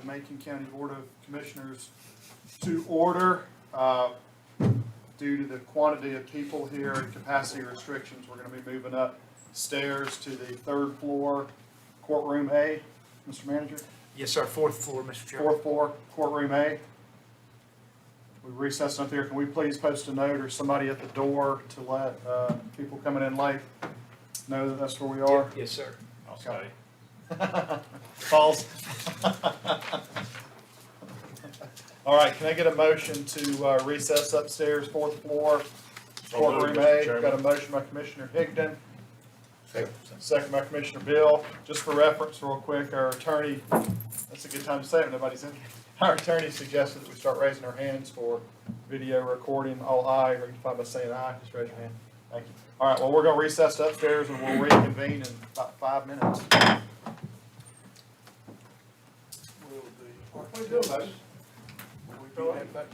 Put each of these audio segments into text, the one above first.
Macon County Board of Commissioners to order. Due to the quantity of people here and capacity restrictions, we're going to be moving upstairs to the third floor, courtroom A. Mr. Manager? Yes, sir. Fourth floor, Mr. Chairman. Fourth floor, courtroom A. We recessed up there. Can we please post a note or somebody at the door to let people coming in late know that that's where we are? Yes, sir. I'll stay. False. All right, can I get a motion to recess upstairs, fourth floor, courtroom A? Got a motion by Commissioner Higdon, second by Commissioner Bill. Just for reference, real quick, our attorney, that's a good time to say it, nobody's in here. Our attorney suggested that we start raising our hands for video recording. All aye, rectify by saying aye. Just raise your hand. Thank you. All right, well, we're going to recess upstairs and we'll reconvene in about 5 minutes. What are we doing, folks? Will we be back?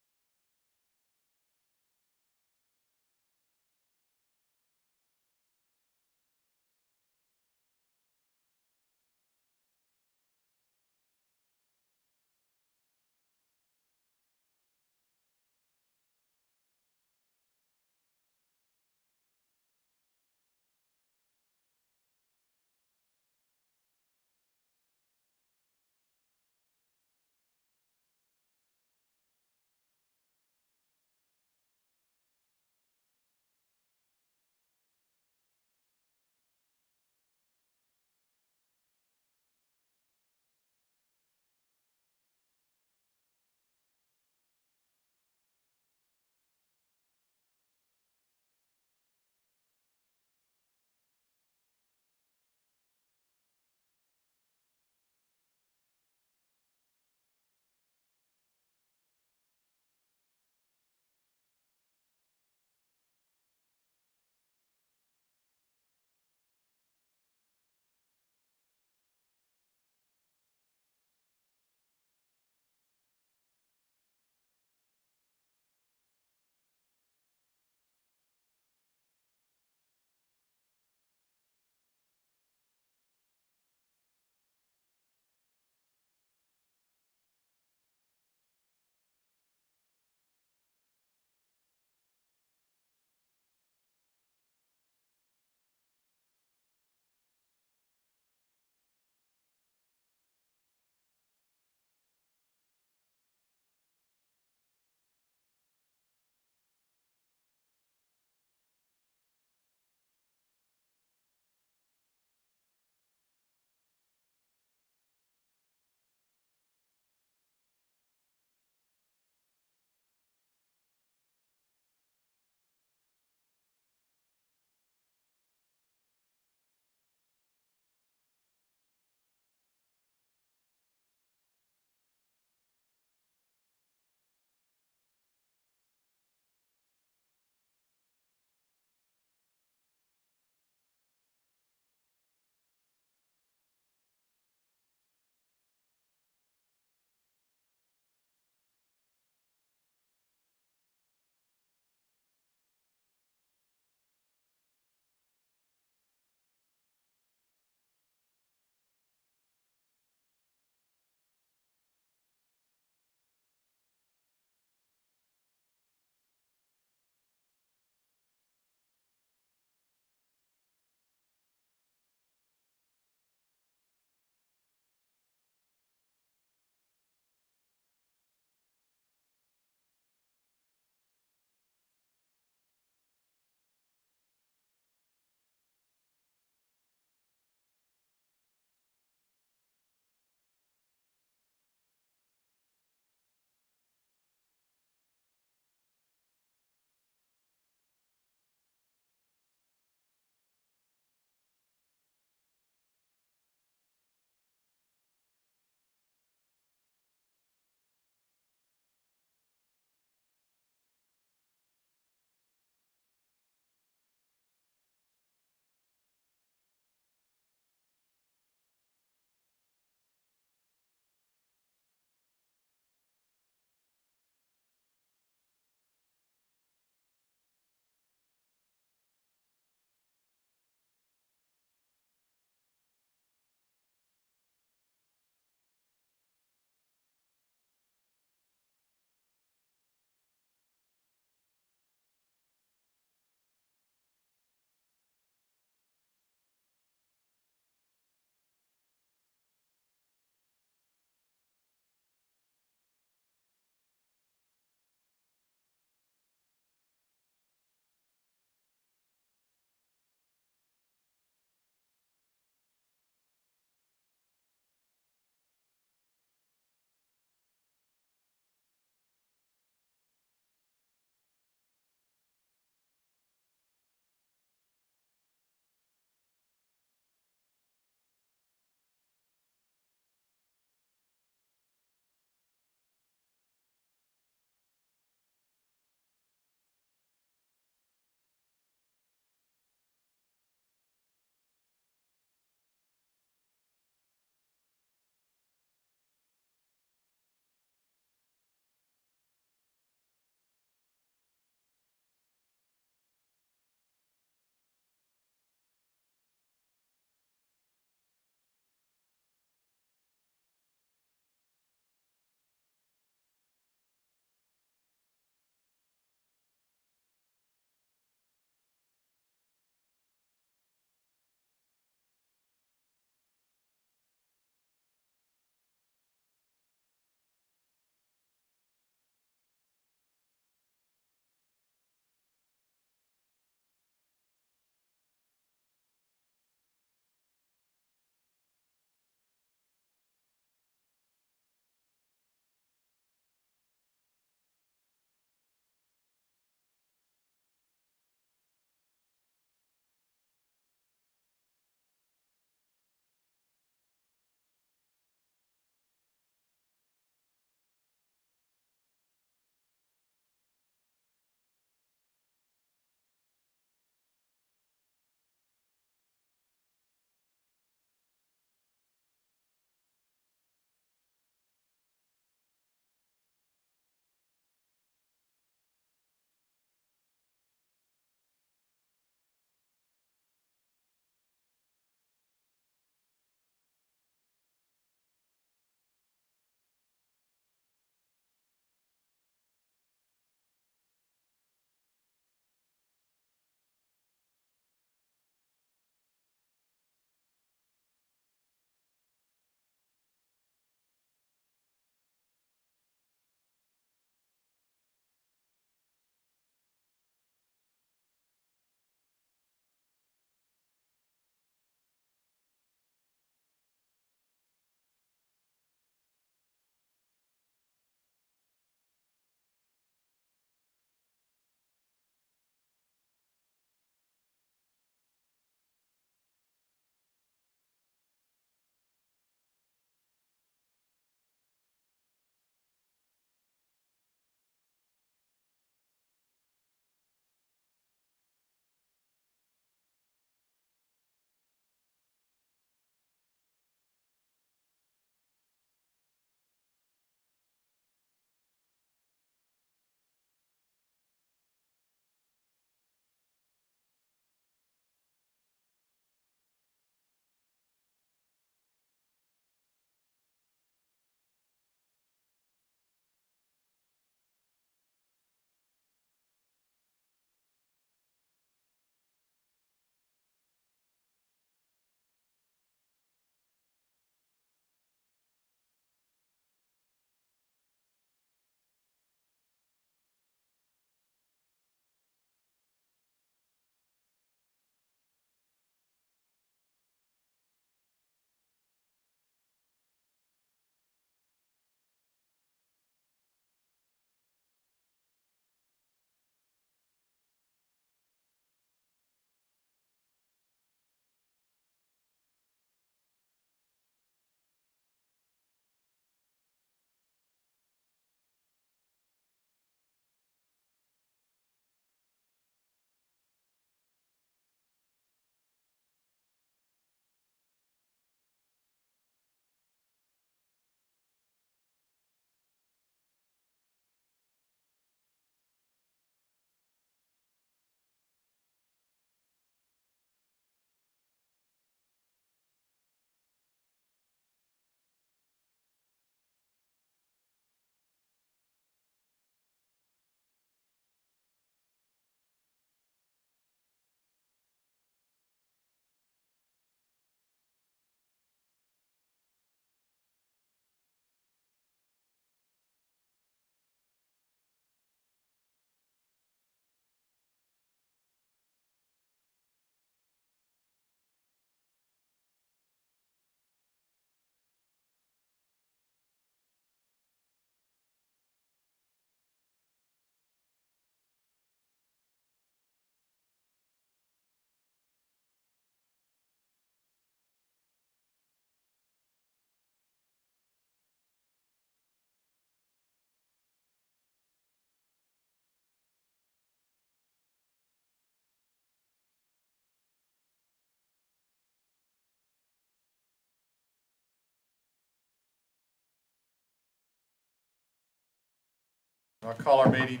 I'll call our meeting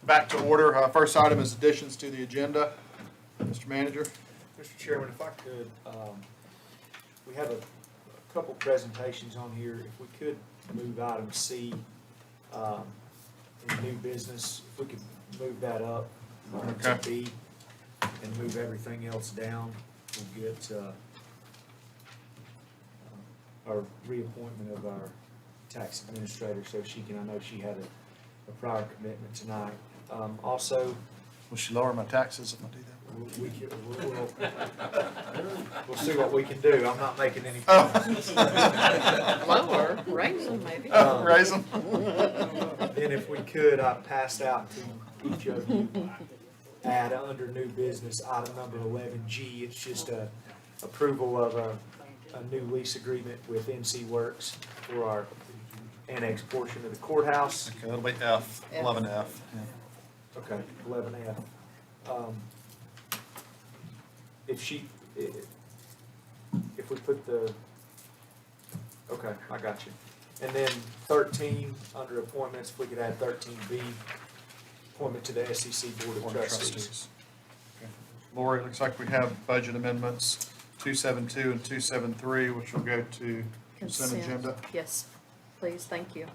back to order. First item is additions to the agenda. Mr. Manager. Mr. Chairman, if I could, we have a couple presentations on here. If we could move item C in new business, if we could move that up to B and move everything else down, we'll get our reappointment of our tax administrator, so she can, I know she had a prior commitment tonight. Also, Will she lower my taxes if I do that? we'll see what we can do. I'm not making any Oh. Lower, raise them maybe. Raise them. Then if we could, I passed out to each of you, add under new business, item number 11G. It's just a approval of a new lease agreement with NC Works for our annex portion of the courthouse. Okay, that'll be F, 11F. Yeah. Okay, 11F. If we put the, okay, I got you. And then 13, under appointments, if we could add 13B, appointment to the SEC Board of Trustees. Okay. Lori, it looks like we have budget amendments 272 and 273, which will go to consent agenda. Yes, please, thank you.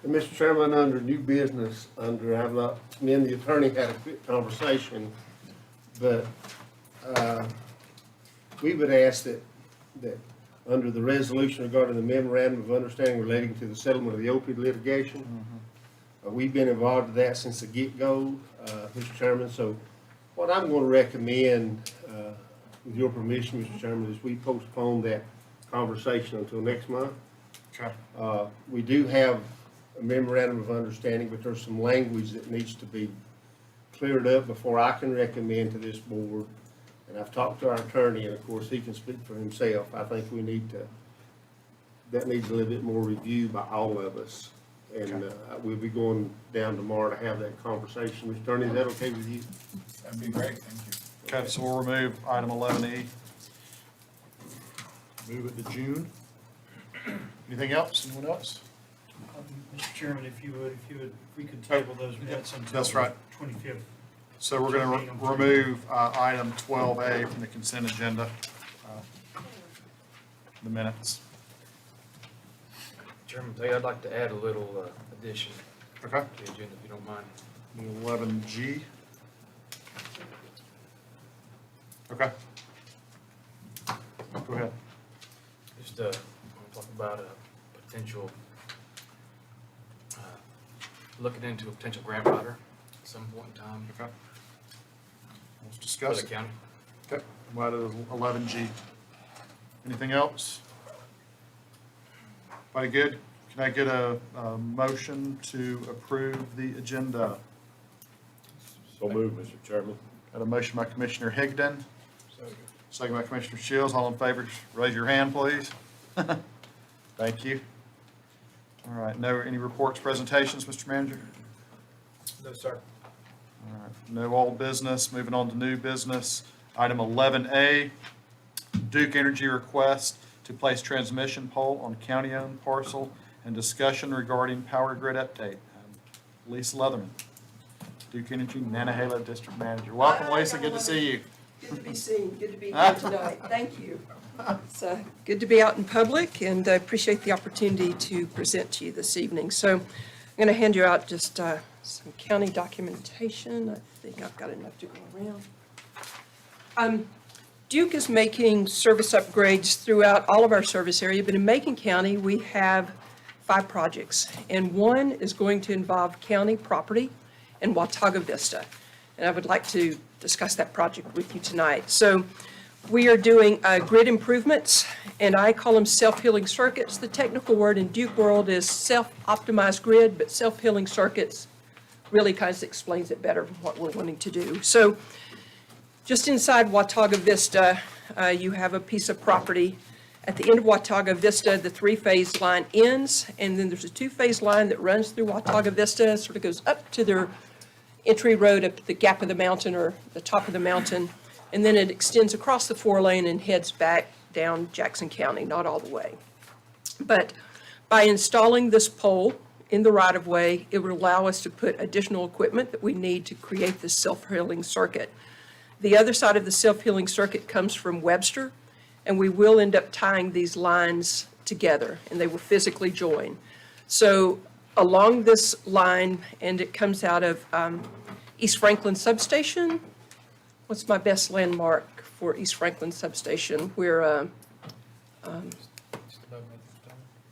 And Mr. Chairman, under new business, me and the attorney had a quick conversation, but we would ask that under the resolution regarding the memorandum of understanding relating to the settlement of the opioid litigation, we've been involved with that since the get-go, Mr. Chairman. So what I'm going to recommend, with your permission, Mr. Chairman, is we postpone that conversation until next month. Okay. We do have a memorandum of understanding, but there's some language that needs to be cleared up before I can recommend to this board. And I've talked to our attorney, and of course, he can speak for himself. I think that needs a little bit more review by all of us. And we'll be going down tomorrow to have that conversation. Mr. Attorney, is that okay with you? That'd be great, thank you. Okay, so we'll remove item 11E. Move it to June. Anything else? Anyone else? Mr. Chairman, if we could table those minutes until That's right. the 25th. So we're going to remove item 12A from the consent agenda, the minutes. Chairman, I'd like to add a little addition Okay. to the agenda, if you don't mind. 11G. Okay. Go ahead. Just want to talk about a potential, looking into a potential grant writer at some point in time Okay. Let's for discuss the it. county. Okay. What is 11G? Anything else? Everybody good? Can I get a motion to approve the agenda? So moved, Mr. Chairman. Got a motion by Commissioner Higdon. Second by Commissioner Shields. All in favor, raise your hand, please. Thank you. All right, any reports, presentations, Mr. Manager? No, sir. All right, no old business. Moving on to new business. Item 11A, Duke Energy request to place transmission pole on county-owned parcel and discussion regarding power grid update. Lisa Leatherman, Duke Energy Nantahala District Manager. Welcome, Lisa. Good to see you. Good to be seen, good to be here tonight, thank you. It's good to be out in public, and I appreciate the opportunity to present to you this evening. So I'm going to hand you out just some county documentation. I think I've got enough to go around. Duke is making service upgrades throughout all of our service area, but in Macon County, we have 5 projects, and one is going to involve county property in Watauga Vista. And I would like to discuss that project with you tonight. So we are doing grid improvements, and I call them self-healing circuits. The technical word in Duke world is self-optimized grid, but self-healing circuits really kind of explains it better than what we're wanting to do. So just inside Watauga Vista, you have a piece of property. At the end of Watauga Vista, the 3-phase line ends, and then there's a 2-phase line that runs through Watauga Vista, sort of goes up to their entry road up the gap of the mountain or the top of the mountain, and then it extends across the 4-lane and heads back down Jackson County, not all the way. But by installing this pole in the right-of-way. It would allow us to put additional equipment that we need to create this self-healing circuit. The other side of the self-healing circuit comes from Webster, and we will end up tying these lines together, and they will physically join. So along this line, and it comes out of East Franklin Substation. What's my best landmark for East Franklin Substation? Where,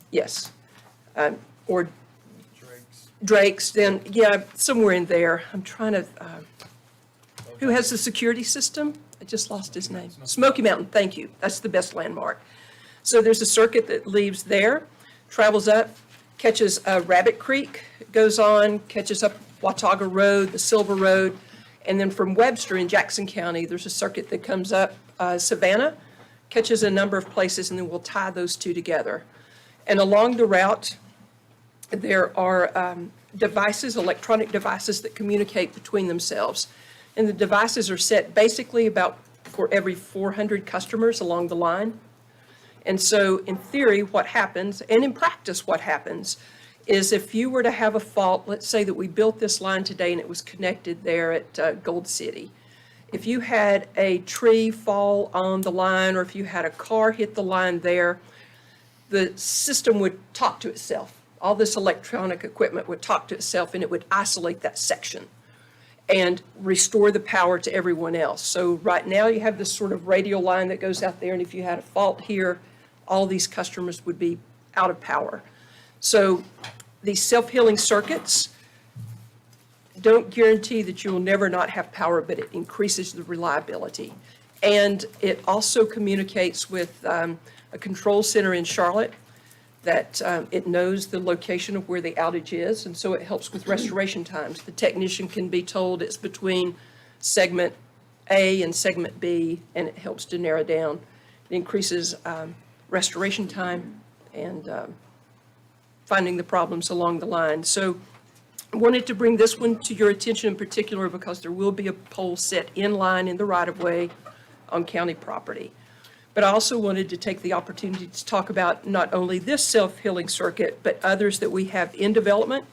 yes, or Drake's, then, yeah, somewhere in there. I'm trying to, who has the security system? I just lost his name. Smoky Mountain, thank you. That's the best landmark. So there's a circuit that leaves there, travels up, catches Rabbit Creek, goes on, catches up Watauga Road, the Silver Road, and then from Webster in Jackson County, there's a circuit that comes up Savannah, catches a number of places, and then we'll tie those two together. And along the route, there are devices, electronic devices that communicate between themselves. And the devices are set basically about for every 400 customers along the line. And so in theory, what happens, and in practice what happens, is if you were to have a fault, let's say that we built this line today and it was connected there at Gold City. If you had a tree fall on the line, or if you had a car hit the line there, the system would talk to itself. All this electronic equipment would talk to itself, and it would isolate that section and restore the power to everyone else. So right now you have this sort of radial line that goes out there, and if you had a fault here, all these customers would be out of power. So these self-healing circuits don't guarantee that you will never not have power, but it increases the reliability. And it also communicates with a control center in Charlotte that it knows the location of where the outage is, and so it helps with restoration times. The technician can be told it's between segment A and segment B, and it helps to narrow down. It increases restoration time and finding the problems along the line. So I wanted to bring this one to your attention in particular because there will be a pole set in line in the right-of-way on county property. But I also wanted to take the opportunity to talk about not only this self-healing circuit, but others that we have in development.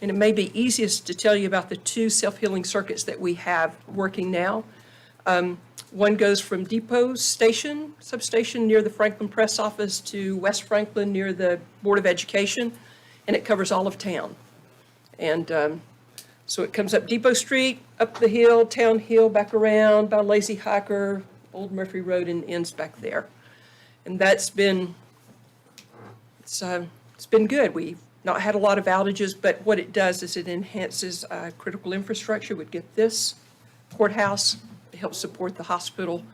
And it may be easiest to tell you about the two self-healing circuits that we have working now. One goes from Depot Station, Substation near the Franklin Press Office to West Franklin near the Board of Education, and it covers all of town. And so it comes up Depot Street, up the hill, Town Hill, back around by Lazy Hiker, Old Murphy Road, and ends back there. And that's been, it's been good. We've not had a lot of outages, but what it does is it enhances critical infrastructure. We'd get this courthouse, it helps support the hospital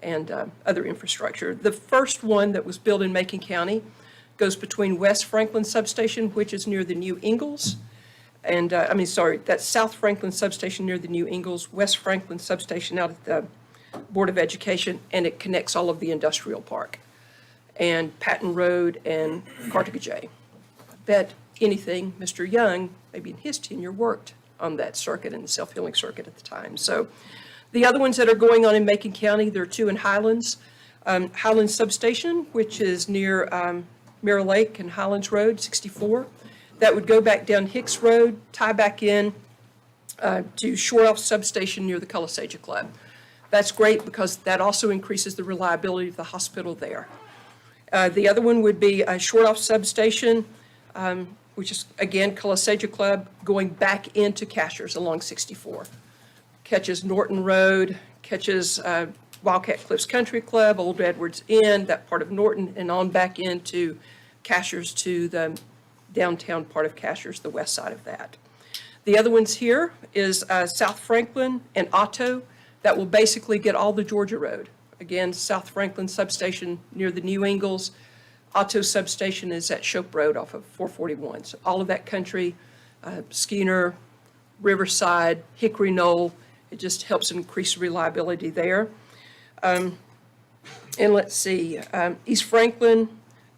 and other infrastructure. The first one that was built in Macon County goes between West Franklin Substation, which is near the new Ingalls, and that's South Franklin Substation near the new Ingalls, West Franklin Substation out at the Board of Education, and it connects all of the industrial park and Patton Road and Cartagena. I bet anything Mr. Young, maybe in his tenure, worked on that circuit and the self-healing circuit at the time. So the other ones that are going on in Macon County, there are two in Highlands. Highlands Substation, which is near Mirror Lake and Highlands Road, 64. That would go back down Hicks Road, tie back in to Short Off Substation near the Colasaja Club. That's great because that also increases the reliability of the hospital there. The other one would be a Short Off Substation, which is, again, Colasaja Club, going back into Cashers along 64. Catches Norton Road, catches Wildcat Cliffs Country Club, Old Edwards Inn, that part of Norton, and on back into Cashers to the downtown part of Cashers, the west side of that. The other ones here is South Franklin and Otto. That will basically get all the Georgia Road. Again, South Franklin Substation near the New Ingalls. Otto Substation is at Shope Road off of 441. So all of that country, Skeeter, Riverside, Hickory Knoll, it just helps increase reliability there. And let's see, East Franklin,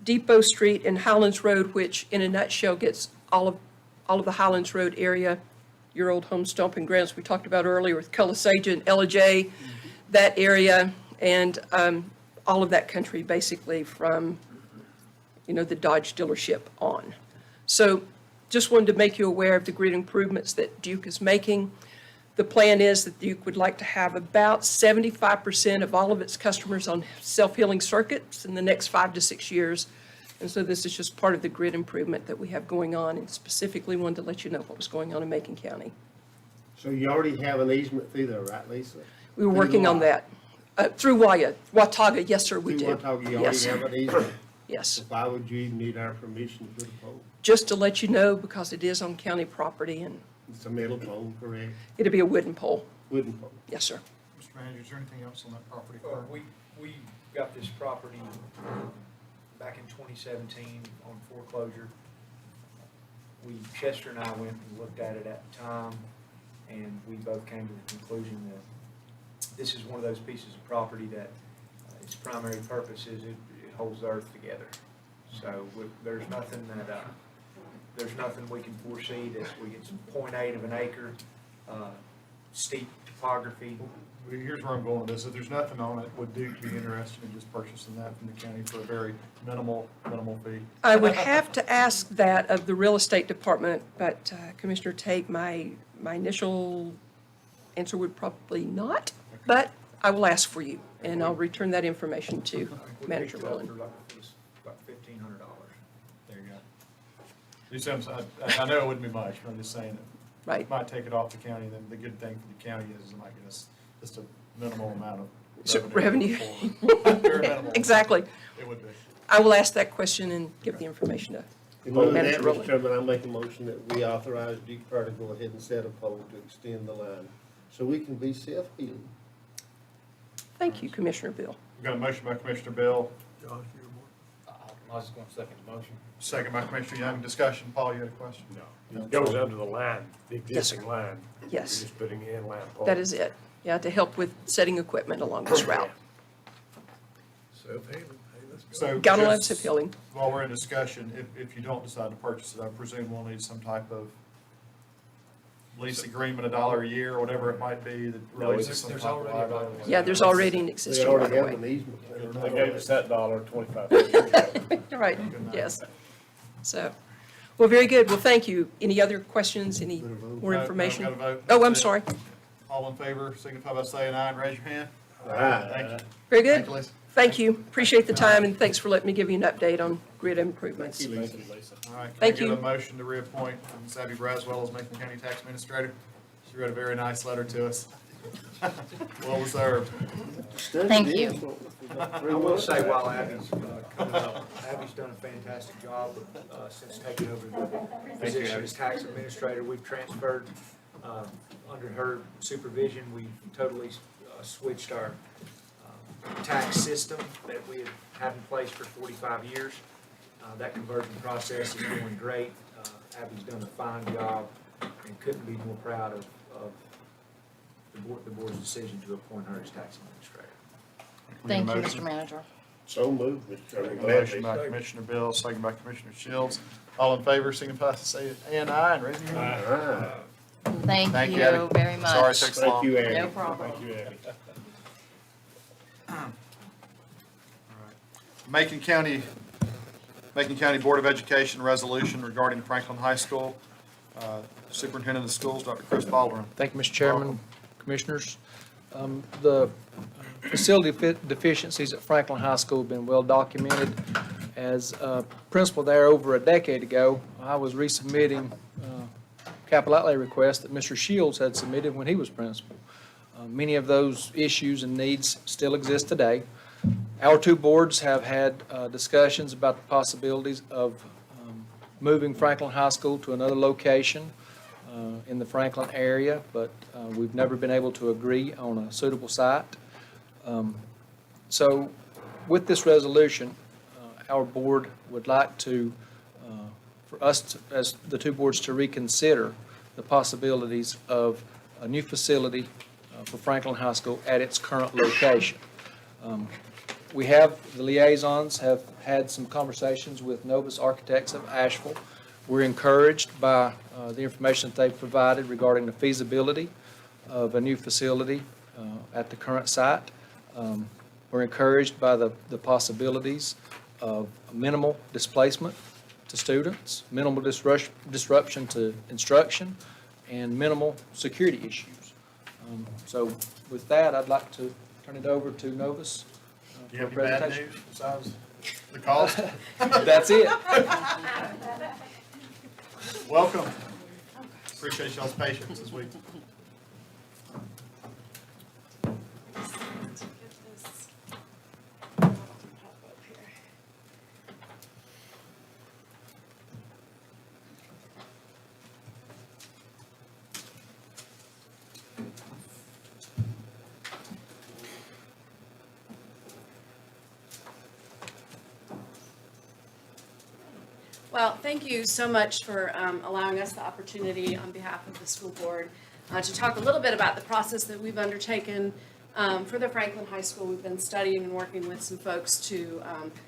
Depot Street, and Highlands Road, which in a nutshell gets all of the Highlands Road area, your old home stomping grounds we talked about earlier with Colasaja and LJ, that area, and all of that country basically from, the Dodge dealership on. So just wanted to make you aware of the grid improvements that Duke is making. The plan is that Duke would like to have about 75% of all of its customers on self-healing circuits in the next 5 to 6 years. And so this is just part of the grid improvement that we have going on, and specifically wanted to let you know what was going on in Macon County. So you already have an easement through there, right, Lisa? We were working on that. Through Watauga, yes, sir, we Through do. Watauga, you Yes, already have an easement. yes. So why would you even need our permission to put a pole? Just to let you know, because it is on county property, and It's a metal pole, correct? it'll be a wooden pole. Wooden pole. Yes, sir. Mr. Manager, is there anything else on that property? We got this property back in 2017 on foreclosure. Chester and I went and looked at it at the time, and we both came to the conclusion that this is one of those pieces of property that its primary purpose is it holds the earth together. So there's nothing we can foresee that we get some 0.8 of an acre, steep topography. Well, here's where I'm going with this. If there's nothing on it, would Duke be interested in just purchasing that from the county for a very minimal fee? I would have to ask that of the real estate department, but Commissioner Tate, my initial answer would probably not, but I will ask for you, and I'll return that information to Manager Rowland. About $1,500. There you go. You see, I know it wouldn't be much, but I'm just saying it Right. might take it off the county. Then the good thing for the county is it might get us just a minimal amount of So, revenue. Very minimal. Exactly. It would be. I will ask that question and give the information to In lieu of that, Manager Mr. Rowland. Chairman, I make a motion that we authorize Duke Power to go ahead and set a pole to extend the line so we can be self-healing. Thank you, Commissioner Bill. We've got a motion by Commissioner Bill, I was just going to second the motion. second by Commissioner Young. Discussion. Paul, you had a question? No. It goes under the line, the existing line. Yes. You're just putting in line pole. That is it. Yeah, to help with setting equipment along this route. Self-healing, hey, let's go. So Gotta love just self-healing. while we're in discussion, if you don't decide to purchase it, I presume we'll need some type of lease agreement, $1 a year, or whatever it might be that relates to some there's type of already a liability. Yeah, there's already an They existing right already of have an way. easement. They gave us that dollar 25 years ago. Right, yes. So, well, very good. Well, thank you. Any other questions, any more No, information? no, gotta vote. Oh, I'm That's it. sorry. All in favor, signify by saying aye and raise your hand. Aye. Thank you. Very Thank good. you, Lisa. Thank you. Appreciate the time, and thanks for letting me give you an update on grid improvements. Thank you, Lisa. All right, can I Thank get you. a motion to reappoint Ms. Abby Braswell as Macon County Tax Administrator? She wrote a very nice letter to us. Well deserved. Thank you. I will say while Abby's coming up, Abby's done a fantastic job since taking over the position as tax administrator. We've transferred, under her supervision, we've totally switched our tax system that we had had in place for 45 years. That conversion process is going great. Abby's done a fine job and couldn't be more proud of the board's decision to appoint her as tax administrator. Thank you, Motion. Mr. Manager. So moved, Mr. Chairman. Motion by Commissioner Bill, second by Commissioner Shields. All in favor, signify by saying aye and raise your hand. Aye. Thank Thank you, you Abby. very much. Sorry it takes so Thank long. you, Abby. No problem. Thank you, Abby. Macon County Board of Education resolution regarding Franklin High School. Superintendent of Schools, Dr. Chris Baldwin. Thank you, Mr. Chairman, Commissioners. The facility deficiencies at Franklin High School have been well documented. As a principal there over a decade ago, I was resubmitting capital outlay requests that Mr. Shields had submitted when he was principal. Many of those issues and needs still exist today. Our two boards have had discussions about the possibilities of moving Franklin High School to another location in the Franklin area, but we've never been able to agree on a suitable site. So with this resolution, our board would like to, for us to, as the two boards, to reconsider the possibilities of a new facility for Franklin High School at its current location. We have, the liaisons have had some conversations with Novus Architects of Asheville. We're encouraged by the information that they've provided regarding the feasibility of a new facility at the current site. We're encouraged by the possibilities of minimal displacement to students, minimal disruption to instruction, and minimal security issues. So with that, I'd like to turn it over to Novus Do you have for a any bad presentation. news besides the cost? That's it. Welcome. Appreciate y'all's patience this week. Well, thank you so much for allowing us the opportunity on behalf of the school board to talk a little bit about the process that we've undertaken for the Franklin High School. We've been studying and working with some folks to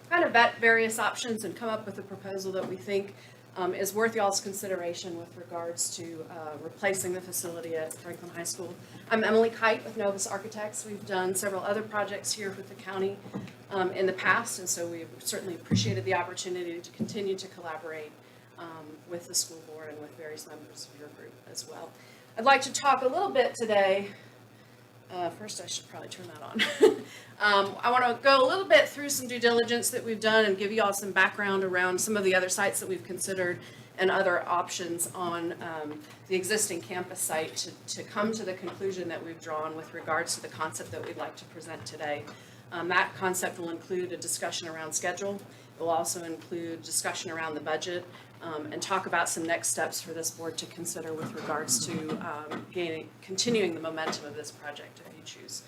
kind of vet various options and come up with a proposal that we think is worth y'all's consideration with regards to replacing the facility at Franklin High School. I'm Emily Kite with Novus Architects. We've done several other projects here with the county in the past, and so we've certainly appreciated the opportunity to continue to collaborate with the school board and with various members of your group as well. I'd like to talk a little bit today. First, I should probably turn that on. I want to go a little bit through some due diligence that we've done and give you all some background around some of the other sites that we've considered and other options on the existing campus site to come to the conclusion that we've drawn with regards to the concept that we'd like to present today. That concept will include a discussion around schedule. It will also include discussion around the budget and talk about some next steps for this board to consider with regards to continuing the momentum of this project if you choose.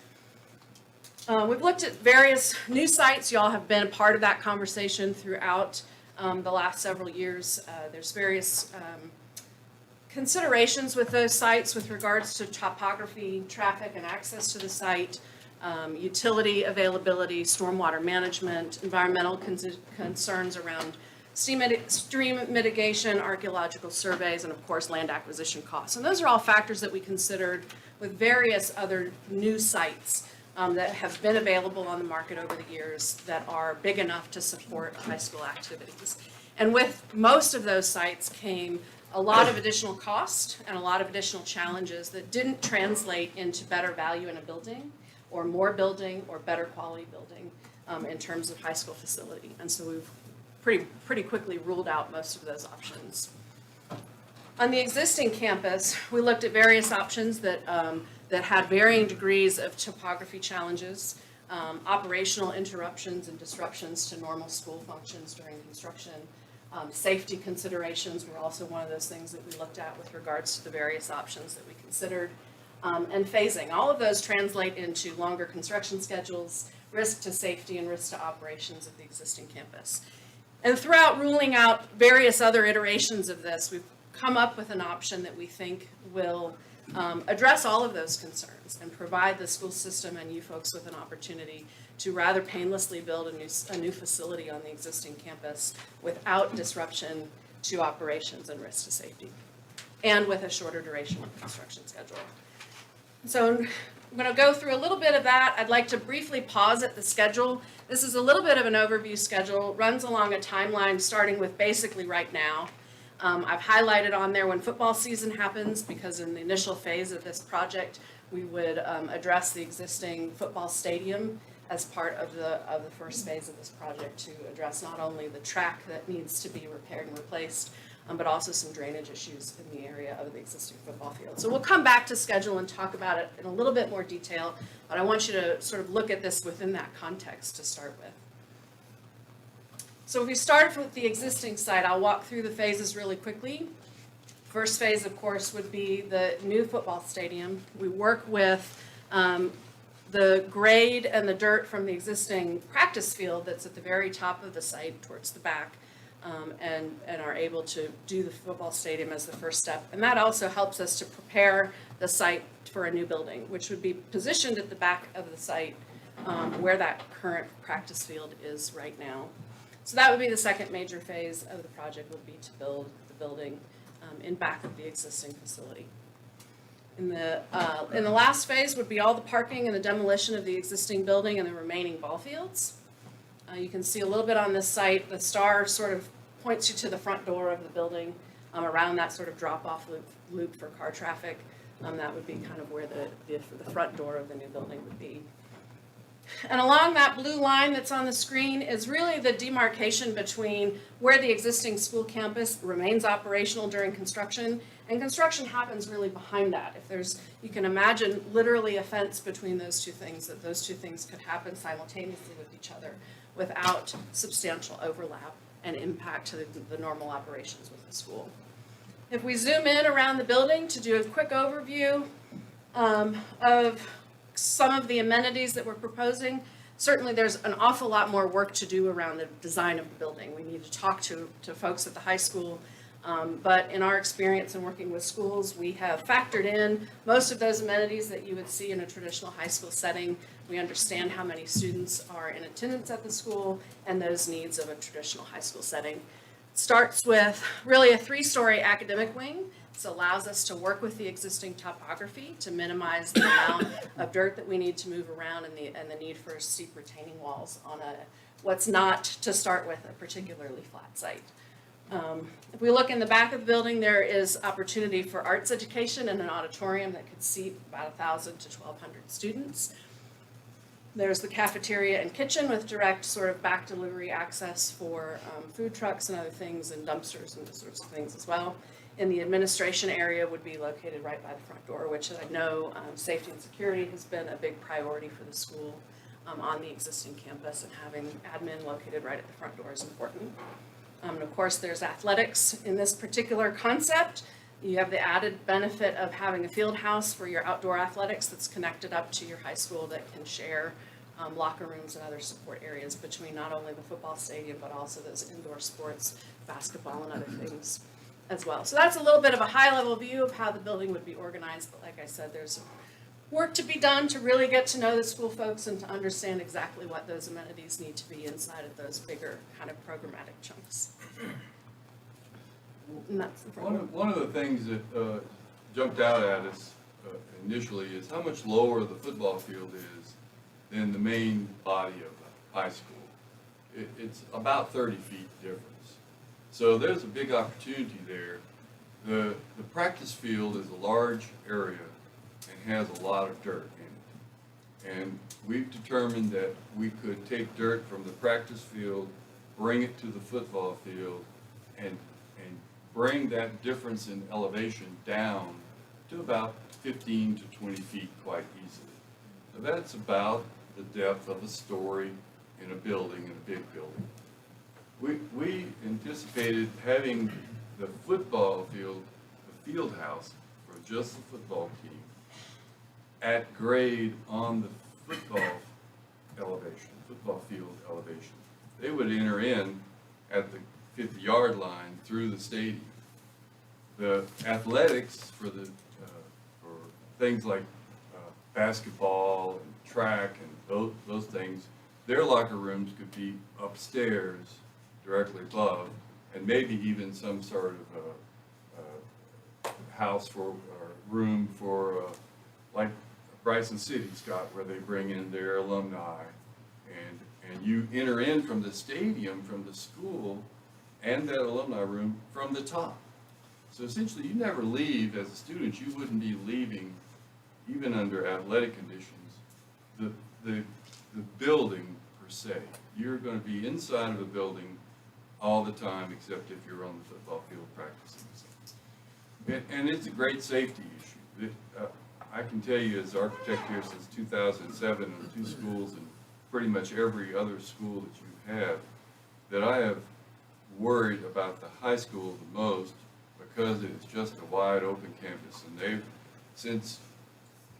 We've looked at various new sites. Y'all have been a part of that conversation throughout the last several years. There's various considerations with those sites with regards to topography, traffic, and access to the site, utility availability, stormwater management, environmental concerns around stream mitigation, archaeological surveys, and of course land acquisition costs. And those are all factors that we considered with various other new sites that have been available on the market over the years that are big enough to support high school activities. And with most of those sites came a lot of additional cost and a lot of additional challenges that didn't translate into better value in a building or more building or better quality building in terms of high school facility. And so we've pretty quickly ruled out most of those options. On the existing campus, we looked at various options that had varying degrees of topography challenges, operational interruptions and disruptions to normal school functions during construction. Safety considerations were also one of those things that we looked at with regards to the various options that we considered. And phasing. All of those translate into longer construction schedules, risk to safety, and risk to operations of the existing campus. And throughout ruling out various other iterations of this, we've come up with an option that we think will address all of those concerns and provide the school system and you folks with an opportunity to rather painlessly build a new facility on the existing campus without disruption to operations and risk to safety, and with a shorter duration of construction schedule. So I'm going to go through a little bit of that. I'd like to briefly pause at the schedule. This is a little bit of an overview schedule. It runs along a timeline starting with basically right now. I've highlighted on there when football season happens because in the initial phase of this project, we would address the existing football stadium as part of the first phase of this project to address not only the track that needs to be repaired and replaced, but also some drainage issues in the area of the existing football field. So we'll come back to schedule and talk about it in a little bit more detail, but I want you to sort of look at this within that context to start with. So if we start with the existing site, I'll walk through the phases really quickly. First phase, of course, would be the new football stadium. We work with the grade and the dirt from the existing practice field that's at the very top of the site towards the back. And are able to do the football stadium as the first step. And that also helps us to prepare the site for a new building, which would be positioned at the back of the site where that current practice field is right now. So that would be the second major phase of the project, would be to build the building in back of the existing facility. In the last phase would be all the parking and the demolition of the existing building and the remaining ball fields. You can see a little bit on this site, the star sort of points you to the front door of the building, around that sort of drop-off loop for car traffic. That would be kind of where the front door of the new building would be. And along that blue line that's on the screen is really the demarcation between where the existing school campus remains operational during construction, and construction happens really behind that. If there's, you can imagine literally a fence between those two things, that those two things could happen simultaneously with each other without substantial overlap and impact to the normal operations with the school. If we zoom in around the building to do a quick overview of some of the amenities that we're proposing, certainly there's an awful lot more work to do around the design of the building. We need to talk to folks at the high school, but in our experience in working with schools, we have factored in most of those amenities that you would see in a traditional high school setting. We understand how many students are in attendance at the school and those needs of a traditional high school setting. Starts with really a 3-story academic wing. This allows us to work with the existing topography to minimize the amount of dirt that we need to move around and the need for steep retaining walls on what's not, to start with, a particularly flat site. If we look in the back of the building, there is opportunity for arts education and an auditorium that could seat about 1,000 to 1,200 students. There's the cafeteria and kitchen with direct sort of back delivery access for food trucks and other things, and dumpsters and those sorts of things as well. In the administration area would be located right by the front door, which I know safety and security has been a big priority for the school on the existing campus, and having admin located right at the front door is important. And of course, there's athletics in this particular concept. You have the added benefit of having a field house for your outdoor athletics that's connected up to your high school, that can share locker rooms and other support areas between not only the football stadium, but also those indoor sports, basketball and other things as well. So that's a little bit of a high-level view of how the building would be organized, but like I said, there's work to be done to really get to know the school folks and to understand exactly what those amenities need to be inside of those bigger kind of programmatic chunks. And that's the One of the things that jumped out at us initially is how much lower the football field is than the main body of the high school. It's about 30 feet difference. So there's a big opportunity there. The practice field is a large area and has a lot of dirt in it. And we've determined that we could take dirt from the practice field, bring it to the football field, and bring that difference in elevation down to about 15 to 20 feet quite easily. So that's about the depth of a story in a building, in a big building. We anticipated having the football field, the field house for just the football team, at grade on the football elevation, football field elevation. They would enter in at the 50-yard line through the stadium. The athletics for things like basketball and track and those things, their locker rooms could be upstairs directly above, and maybe even some sort of house for, or room for, like Bryson City's got, where they bring in their alumni, and you enter in from the stadium, from the school, and that alumni room from the top. So essentially, you never leave, as a student, you wouldn't be leaving, even under athletic conditions, the building per se. You're going to be inside of a building all the time, except if you're on the football field practicing. And it's a great safety issue. I can tell you, as architect here since 2007 in 2 schools and pretty much every other school that you have, that I have worried about the high school the most, because it's just a wide open campus. And they've, since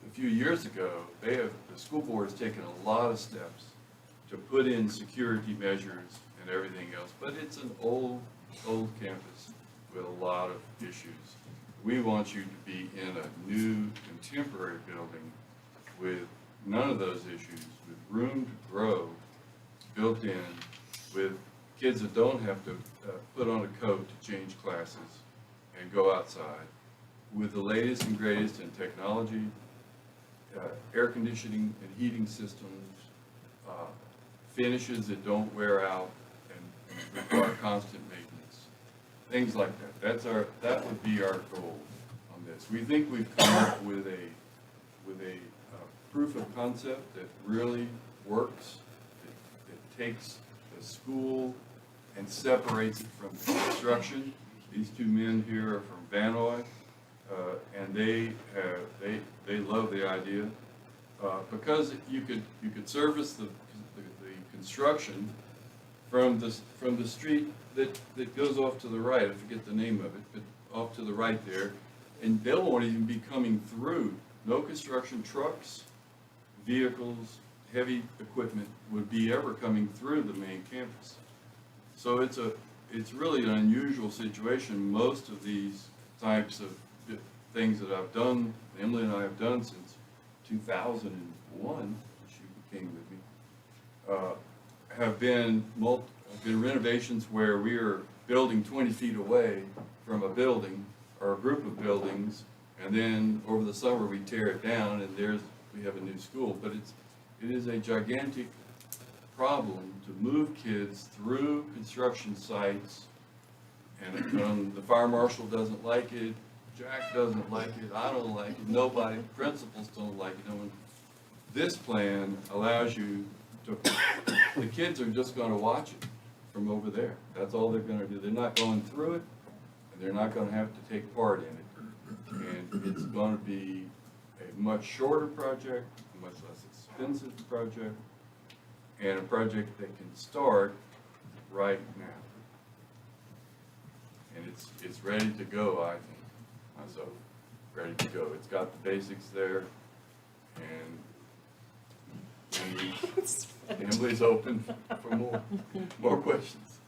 a few years ago, the school board has taken a lot of steps to put in security measures and everything else, but it's an old campus with a lot of issues. We want you to be in a new contemporary building with none of those issues, with room to grow built in, with kids that don't have to put on a coat to change classes and go outside, with the latest and greatest in technology, air conditioning and heating systems, finishes that don't wear out and require constant maintenance. things like that. That would be our goal on this. We think we've come up with a proof of concept that really works. It takes the school and separates it from construction. These two men here are from Vanoy, and they love the idea because you could service the construction from the street that goes off to the right. I forget the name of it, but off to the right there, and they won't even be coming through. No construction trucks, vehicles, heavy equipment would be ever coming through the main campus. So it's really an unusual situation. Most of these types of things that I've done, Emily and I have done since 2001, when she came with me, have been renovations where we are building 20 feet away from a building or a group of buildings, and then over the summer we tear it down and we have a new school. But it is a gigantic problem to move kids through construction sites, and the fire marshal doesn't like it, Jack doesn't like it, I don't like it, nobody, principals don't like it. And this plan allows you to, the kids are just gonna watch it from over there. That's all they're gonna do. They're not going through it, and they're not gonna have to take part in it. And it's gonna be a much shorter project, a much less expensive project, and a project that can start right now. And it's ready to go, I think, myself, ready to go. It's got the basics there, and Emily's open for more questions.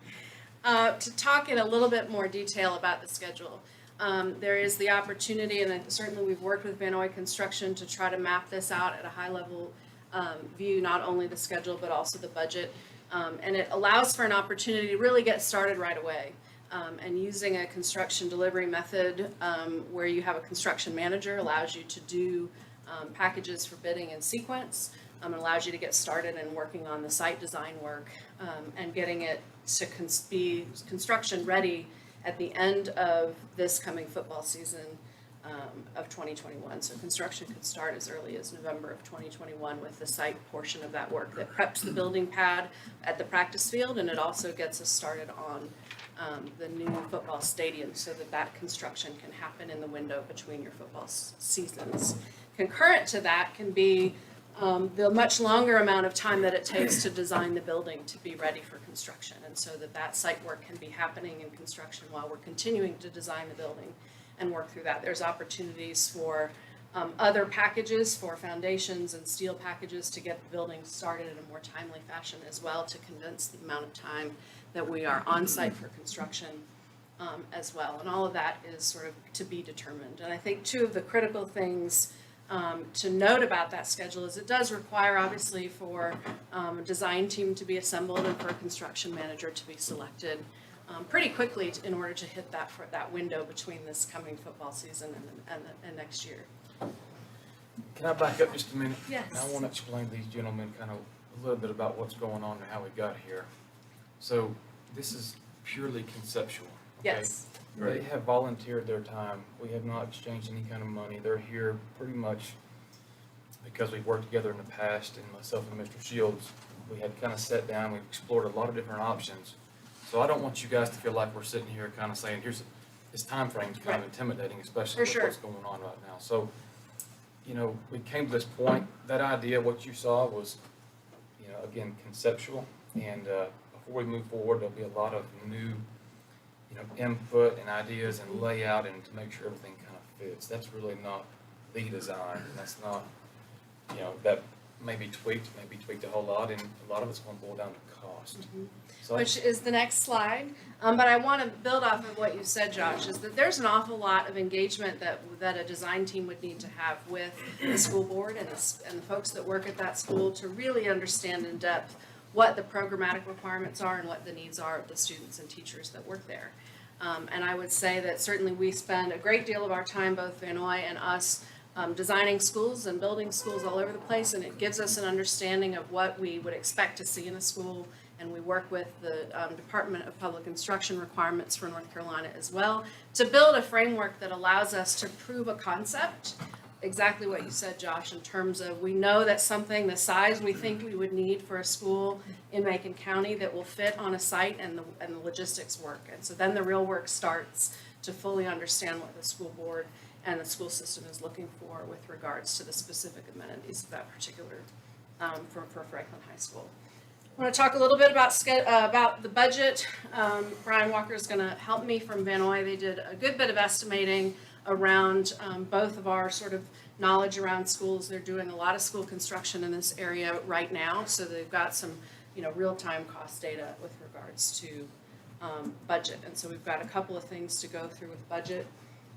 To talk in a little bit more detail about the schedule, there is the opportunity, and certainly we've worked with Vanoy Construction to try to map this out at a high level view, not only the schedule but also the budget, and it allows for an opportunity to really get started right away. And using a construction delivery method where you have a construction manager allows you to do packages for bidding in sequence. It allows you to get started in working on the site design work and getting it to be construction ready at the end of this coming football season of 2021. So construction could start as early as November of 2021 with the site portion of that work that preps the building pad at the practice field, and it also gets us started on the new football stadium so that construction can happen in the window between your football seasons. Concurrent to that can be the much longer amount of time that it takes to design the building to be ready for construction, and so that site work can be happening in construction while we're continuing to design the building and work through that. There's opportunities for other packages, for foundations and steel packages to get the building started in a more timely fashion as well, to condense the amount of time that we are on site for construction as well. And all of that is sort of to be determined. And I think two of the critical things to note about that schedule is it does require, obviously, for a design team to be assembled and for a construction manager to be selected pretty quickly in order to hit that window between this coming football season and next year. Can I back up just a minute? Yes. I want to explain to these gentlemen kind of a little bit about what's going on and how we got here. So this is purely conceptual. Okay? Yes. They have volunteered their time. We have not exchanged any kind of money. They're here pretty much because we've worked together in the past, and myself and Mr. Shields, we had kind of sat down, we've explored a lot of different options. So I don't want you guys to feel like we're sitting here kind of saying, this time frame's kind of intimidating, especially with what's going on right now. So, we came to this point. That idea, what you saw was, again, conceptual, and before we move forward, there'll be a lot of new input and ideas and layout, and to make sure everything kind of fits. That's really not the design. That's not, that may be tweaked a whole lot, and a lot of it's going to boil down to cost. Mm-hmm. So Which is the next slide. But I want to build off of what you said, Josh, is that there's an awful lot of engagement that a design team would need to have with the school board and the folks that work at that school to really understand in depth what the programmatic requirements are and what the needs are of the students and teachers that work there. And I would say that certainly we spend a great deal of our time, both Vanoy and us, designing schools and building schools all over the place, and it gives us an understanding of what we would expect to see in a school and we work with the Department of Public Instruction requirements for North Carolina as well, to build a framework that allows us to prove a concept, exactly what you said, Josh, in terms of we know that something the size we think we would need for a school in Macon County that will fit on a site, and the logistics work. And so then the real work starts to fully understand what the school board and the school system is looking for with regards to the specific amenities of that particular, for Franklin High School. I want to talk a little bit about the budget. Brian Walker is going to help me from Vanoy. They did a good bit of estimating around both of our sort of knowledge around schools. They're doing a lot of school construction in this area right now, so they've got some, real-time cost data with regards to budget. And so we've got a couple of things to go through with budget,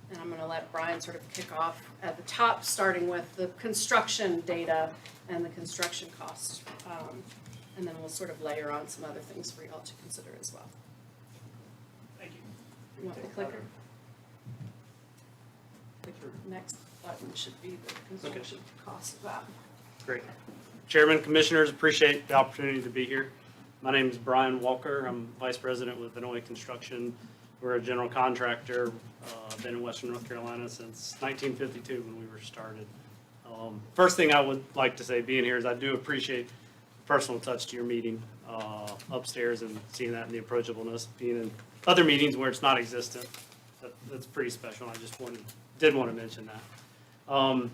and I'm going to let Brian sort of kick off at the top, starting with the construction data and the construction costs. And then we'll sort of layer on some other things for y'all to consider as well. Thank you. You want the clicker? Next button should be the construction cost of that. Great. Chairman, Commissioners, appreciate the opportunity to be here. My name is Brian Walker. I'm Vice President with Vanoy Construction. We're a general contractor. I've been in Western North Carolina since 1952 when we were started. First thing I would like to say being here is I do appreciate the personal touch to your meeting upstairs and seeing that in the approachableness. Being in other meetings where it's not existent, that's pretty special. I just did want to mention that.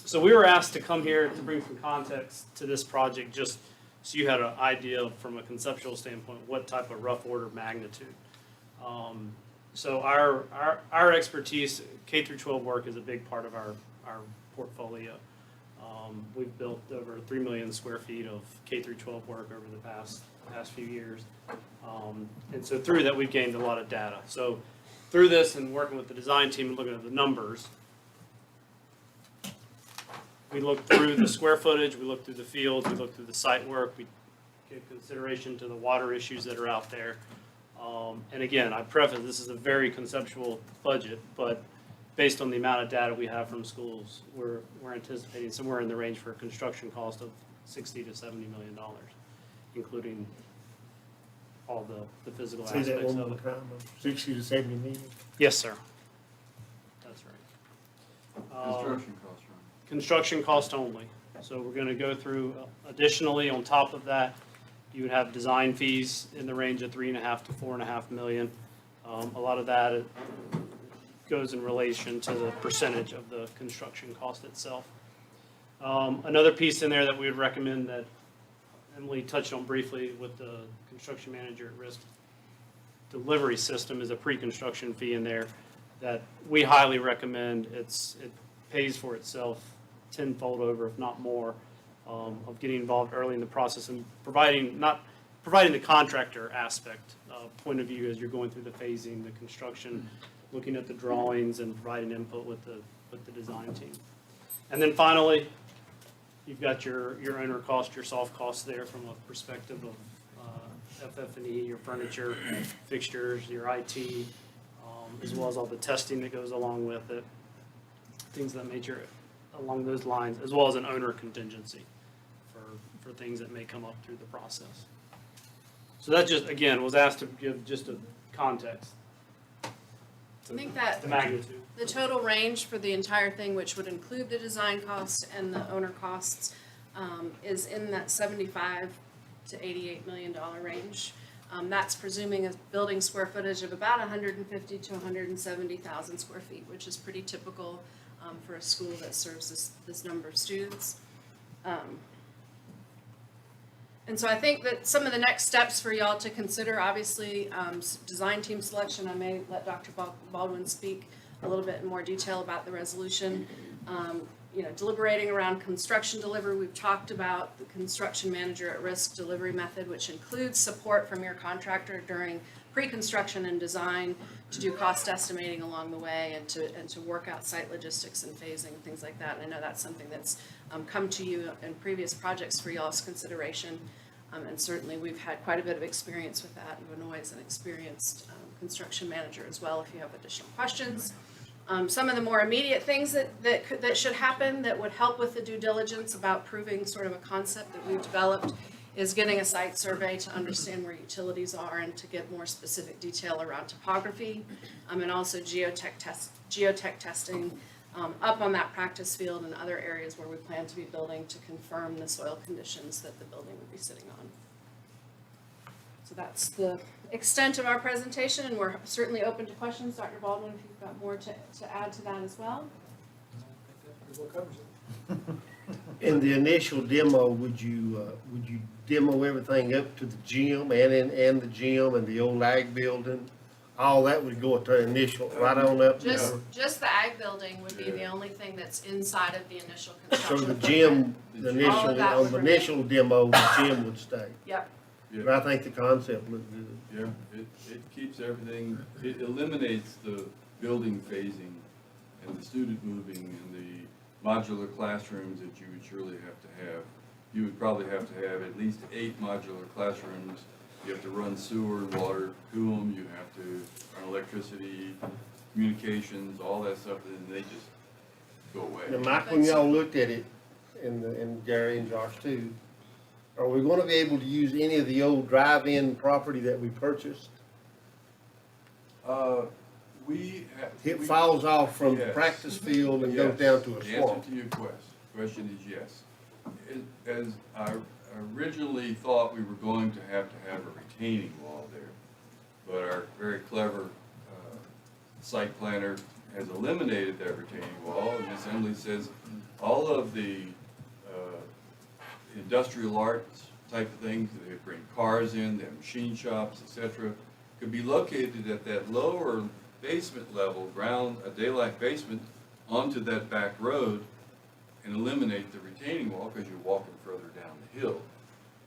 So we were asked to come here to bring some context to this project, just so you had an idea from a conceptual standpoint what type of rough order magnitude. So our expertise, K through 12 work, is a big part of our portfolio. We've built over 3 million square feet of K through 12 work over the past few years, and so through that we've gained a lot of data. So through this and working with the design team and looking at the numbers, we looked through the square footage, we looked through the fields, we looked through the site work, we gave consideration to the water issues that are out there. And again, I preface, this is a very conceptual budget, but based on the amount of data we have from schools, we're anticipating somewhere in the range for a construction cost of $60 to $70 million, including all the physical Say that aspects one of more it. time, 60 to 70 million. Yes, sir. That's right. Construction costs, right? Construction cost only. So we're going to go through, additionally, on top of that, you would have design fees in the range of $3.5 to $4.5 million. A lot of that goes in relation to the percentage of the construction cost itself. Another piece in there that we would recommend that Emily touched on briefly with the construction manager at risk delivery system is a pre-construction fee in there that we highly recommend. It pays for itself tenfold over, if not more, of getting involved early in the process and providing the contractor aspect point of view as you're going through the phasing, the construction, looking at the drawings and providing input with the design team. And then finally, you've got your owner cost, your soft costs there from a perspective of FF&E, your furniture, fixtures, your IT, as well as all the testing that goes along with it, things of that nature along those lines, as well as an owner contingency for things that may come up through the process. So that just, again, was asked to give just a context. I think that The magnitude. the total range for the entire thing, which would include the design costs and the owner costs, is in that $75 to $88 million range. That's presuming a building square footage of about 150 to 170,000 square feet, which is pretty typical for a school that serves this number of students. And so I think that some of the next steps for y'all to consider, obviously, design team selection. I may let Dr. Baldwin speak a little bit in more detail about the resolution. Deliberating around construction delivery. We've talked about the construction manager at risk delivery method, which includes support from your contractor during pre-construction and design to do cost estimating along the way and to work out site logistics and phasing, things like that. And I know that's something that's come to you in previous projects for y'all's consideration. And certainly we've had quite a bit of experience with that. Vanoy is an experienced construction manager as well if you have additional questions. Some of the more immediate things that should happen that would help with the due diligence about proving sort of a concept that we've developed is getting a site survey to understand where utilities are and to get more specific detail around topography, and also geotech testing up on that practice field and other areas where we plan to be building to confirm the soil conditions that the building will be sitting on. So that's the extent of our presentation, and we're certainly open to questions. Dr. Baldwin, if you've got more to add to that as well. In the initial demo, would you demo everything up to the gym and the gym and the old ag building? All that would go to initial, right on up? Just the ag building would be the only thing that's inside of the initial So construction. the gym, All of initially, that on would the remain. initial demo, the gym would stay. Yep, But I think the concept looked good. Yeah, it keeps everything, it eliminates the building phasing and the student moving and the modular classrooms that you would surely have to have. You would probably have to have at least 8 modular classrooms. You have to run sewer and water to them, you have to run electricity, communications, all that stuff, and they just go Now, away. Mike, when y'all looked at it, and Gary and Josh too, are we gonna be able to use any of the old drive-in property that we purchased? It falls off from the Yes. practice field and goes Yes. down to a The swamp. answer to your question is yes. As I originally thought, we were going to have a retaining wall there, but our very clever site planner has eliminated that retaining wall, and Ms. Emily says all of the industrial arts type of things, they bring cars in, they have machine shops, et cetera, could be located at that lower basement level, a daylight basement, onto that back road and eliminate the retaining wall because you're walking further down the hill.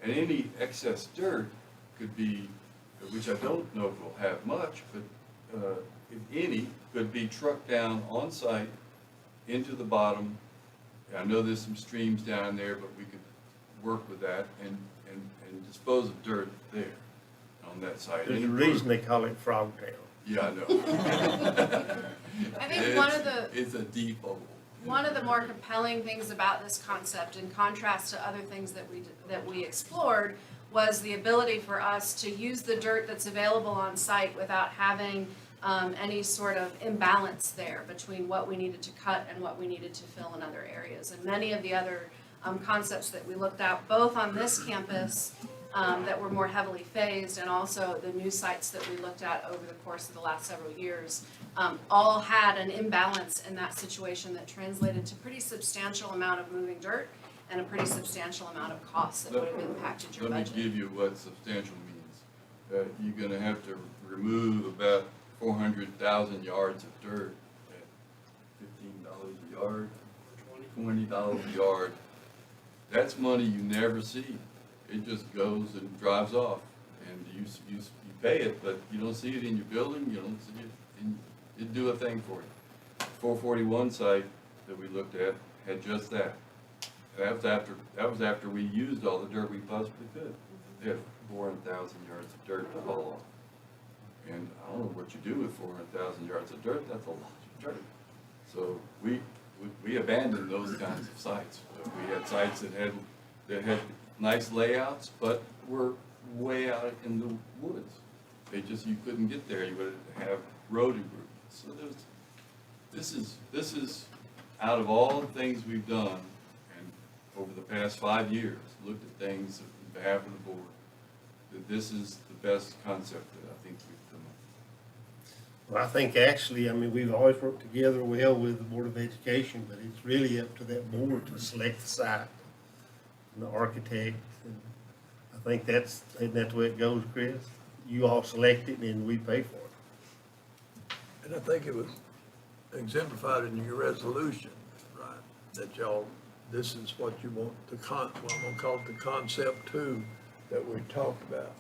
And any excess dirt could be, which I don't know if we'll have much, but if any, could be trucked down on site into the bottom. I know there's some streams down there, but we could work with that and dispose of dirt there on that site. There's a reason they call it Frog Town. Yeah, I know. I think one of the It's a deep hole. One of the more compelling things about this concept, in contrast to other things that we explored, was the ability for us to use the dirt that's available on site without having any sort of imbalance there between what we needed to cut and what we needed to fill in other areas. And many of the other concepts that we looked at, both on this campus that were more heavily phased, and also the new sites that we looked at over the course of the last several years, all had an imbalance in that situation that translated to pretty substantial amount of moving dirt and a pretty substantial amount of costs that would have impacted your budget. Let me give you what substantial means. You're gonna have to remove about 400,000 yards of dirt at $15 a yard, $20 a yard. That's money you never see. It just goes and drives off, and you pay it, but you don't see it in your building, you don't see it, and it'd do a thing for you. 441 site that we looked at had just that. And that was after we used all the dirt we possibly could. They had 400,000 yards of dirt to haul off. And I don't know what you do with 400,000 yards of dirt, that's a lot of dirt. So we abandoned those kinds of sites. We had sites that had nice layouts, but were way out in the woods. You couldn't get there, you would have road improvements. So this is, out of all the things we've done, and over the past 5 years, looked at things on behalf of the board, that this is the best concept that I think we've come up with. Well, I think actually, I mean, we've always worked together well with the Board of Education, but it's really up to that board to select the site and the architect. And I think isn't that the way it goes, Chris? You all select it and we pay for it. And I think it was exemplified in your resolution, right, that y'all, this is what you want, what I'm gonna call it the concept two that we talked about.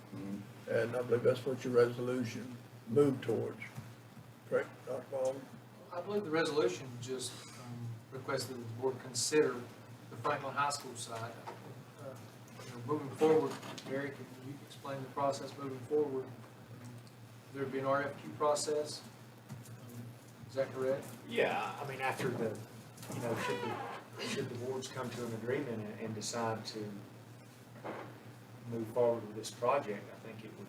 And I believe that's what your resolution moved towards. Correct, Dr. Baldwin? I believe the resolution just requested that the board consider the Franklin High School site. Moving forward, Gary, can you explain the process moving forward? There'd be an RFQ process, is that correct? Yeah, I mean, after should the boards come to an agreement and decide to move forward with this project, I think it would,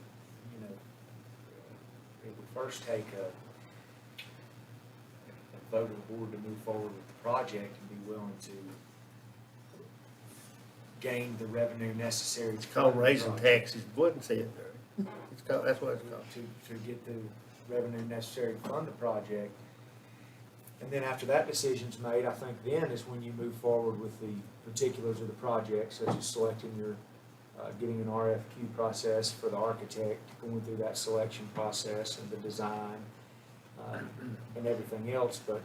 it would first take a vote of the board to move forward with the project and be willing to gain the revenue necessary. It's called raising taxes, wasn't said there. It's called, that's what it's called. To get the revenue necessary to fund the project. And then after that decision's made, I think then is when you move forward with the particulars of the project, such as selecting your, getting an RFQ process for the architect, going through that selection process and the design, and everything else. But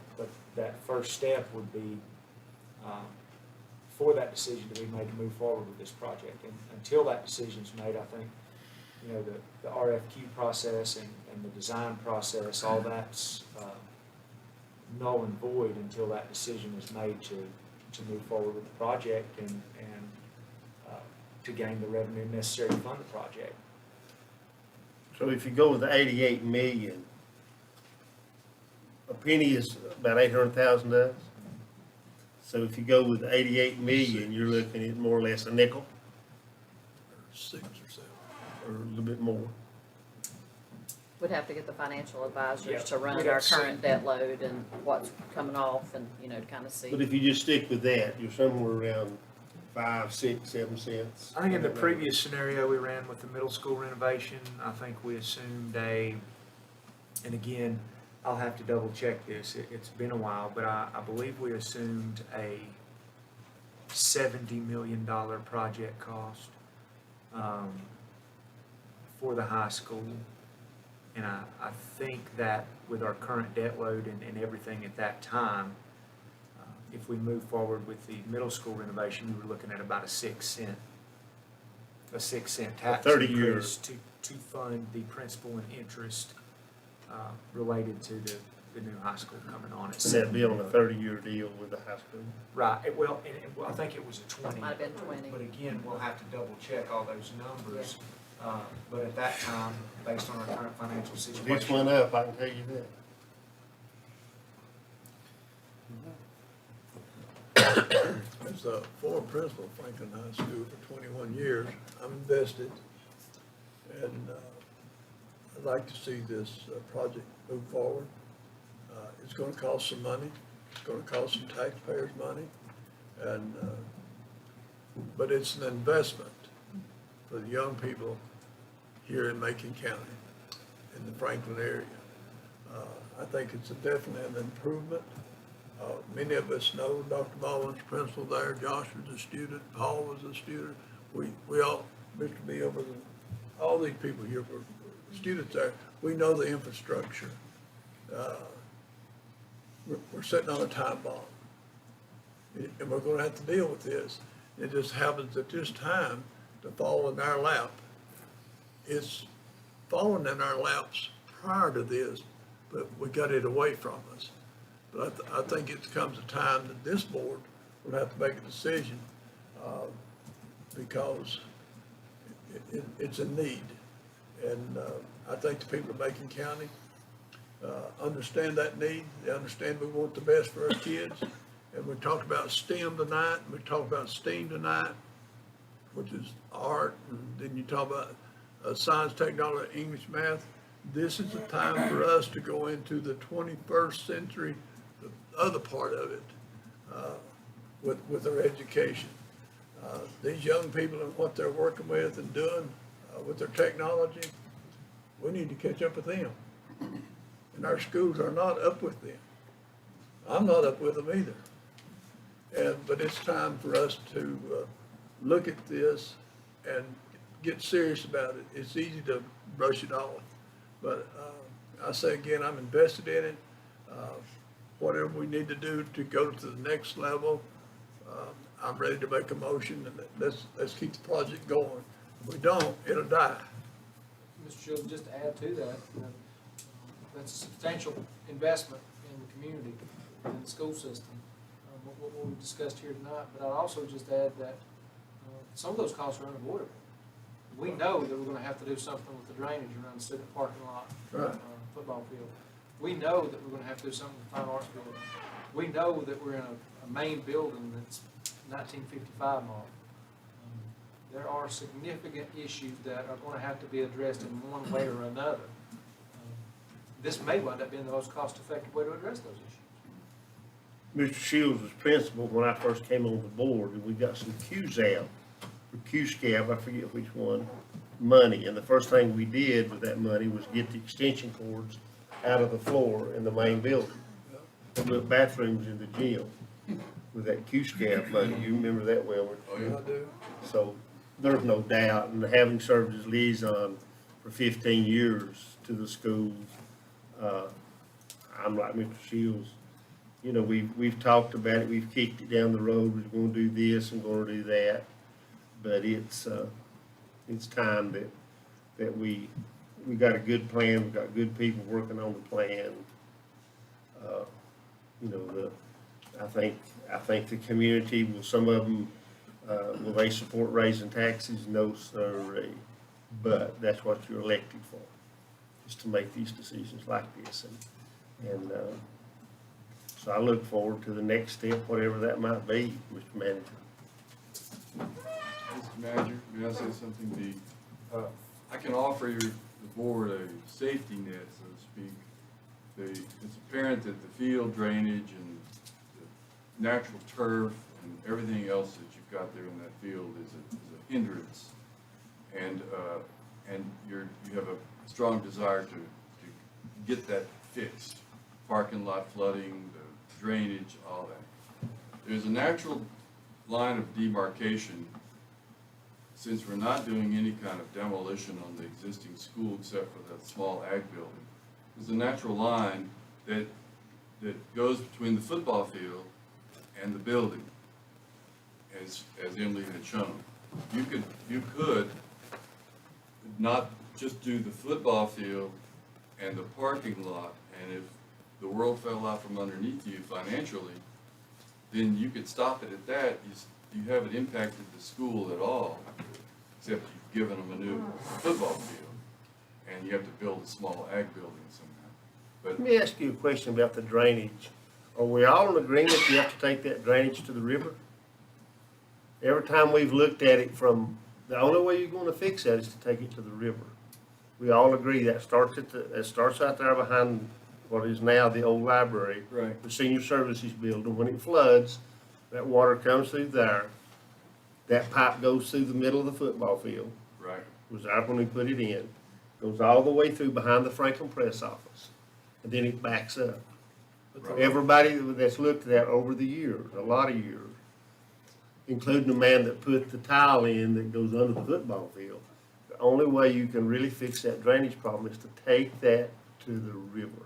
that first step would be, for that decision to be made to move forward with this project. And until that decision's made, I think, the RFQ process and the design process, all that's null and void until that decision is made to move forward with the project and to gain the revenue necessary to fund the project. So if you go with the 88 million, a penny is about $800,000. So if you go with 88 million, you're looking at more or less a nickel, 6 or 7. or a little bit more. We'd have to get the financial advisors Yeah, to run we'd our have to see. current debt load and what's coming off and, to kind of see. But if you just stick with that, you're somewhere around 5, 6, 7 cents. I think in the previous scenario we ran with the middle school renovation, I think we assumed and again, I'll have to double check this, it's been a while, but I believe we assumed a $70 million project cost for the high school. And I think that with our current debt load and everything at that time, if we move forward with the middle school renovation, we were looking at about a 6 cent tax 30 increase to fund the principal and interest related to the new high school coming on. And that'd be on a 30-year deal with the high school. Right, well, I think it was a 20. Might have been 20. But again, we'll have to double check all those numbers. But at that time, based on our current financial situation. This went up, I can tell you that. As a former principal of Franklin High School for 21 years, I'm invested, and I'd like to see this project move forward. It's going to cost some money. It's going to cost some taxpayers' money, and but it's an investment for the young people here in Macon County, in the Franklin area. I think it's a definite improvement. Many of us know Dr. Baldwin's principal there, Josh was a student, Paul was a student. We all, Mr. Bill, all these people here were students there. We know the infrastructure. We're sitting on a time bomb, and we're gonna have to deal with this. It just happens at this time to fall in our lap. It's fallen in our laps prior to this, but we got it away from us. But I think it comes a time that this board will have to make a decision, because it's a need. And I think the people of Macon County understand that need. They understand we want the best for our kids. And we talked about STEM tonight, and we talked about STEAM tonight, which is art, and then you talk about science, technology, English, math. This is the time for us to go into the 21st century, the other part of it, with our education. These young people and what they're working with and doing with their technology, we need to catch up with them. And our schools are not up with them. I'm not up with them either. But it's time for us to look at this and get serious about it. It's easy to brush it off. But I say again, I'm invested in it. Whatever we need to do to go to the next level, I'm ready to make a motion, and let's keep the project going. If we don't, it'll die. Mr. Shields, just to add to that, that's a substantial investment in the community and the school system, what we discussed here tonight. But I'd also just add that some of those costs are unavoidable. We know that we're gonna have to do something with the drainage around the student parking lot, Right. football field. We know that we're gonna have to do something with the fine arts building. We know that we're in a main building that's 1955 mark. there are significant issues that are gonna have to be addressed in one way or another. This may wind up being the most cost-effective way to address those issues. Mr. Shields was principal when I first came on the board, and we got some QZAB, or QSCAB, I forget which one, money. And the first thing we did with that money was get the extension cords out of the floor in the main building. And put bathrooms in the gym with that QSCAB money. You remember that well. Oh, yeah. I do. So there's no doubt, and having served as liaison for 15 years to the schools, I'm like Mr. Shields. You know, we've talked about it, we've kicked it down the road, we're gonna do this and gonna do that. But it's time that we got a good plan, we've got good people working on the plan. You know, I think the community, will some of them, will they support raising taxes? No, sir. But that's what you're elected for, is to make these decisions like this. And so I look forward to the next step, whatever that might be, Mr. Manager. Mr. Manager, may I say something? I can offer the board a safety net, so to speak. It's apparent that the field drainage and the natural turf and everything else that you've got there in that field is a hindrance. And you have a strong desire to get that fixed. Parking lot flooding, the drainage, all that. There's a natural line of demarcation, since we're not doing any kind of demolition on the existing school except for that small ag building. There's a natural line that goes between the football field and the building, as Emily had shown. You could not just do the football field and the parking lot, and if the world fell out from underneath you financially, then you could stop it at that. You haven't impacted the school at all, except you've given them a new football field, and you have to build a small ag building somehow. But Let me ask you a question about the drainage. Are we all in agreement you have to take that drainage to the river? Every time we've looked at it from, the only way you're gonna fix that is to take it to the river. We all agree that starts out there behind what is now the old library. Right. The senior services building. When it floods, that water comes through there. That pipe goes through the middle of the football field. right, Was out when we put it in. Goes all the way through behind the Franklin Press office. And then it backs up. Everybody that's looked at that over the years, a lot of years, including the man that put the tile in that goes under the football field, the only way you can really fix that drainage problem is to take that to the river.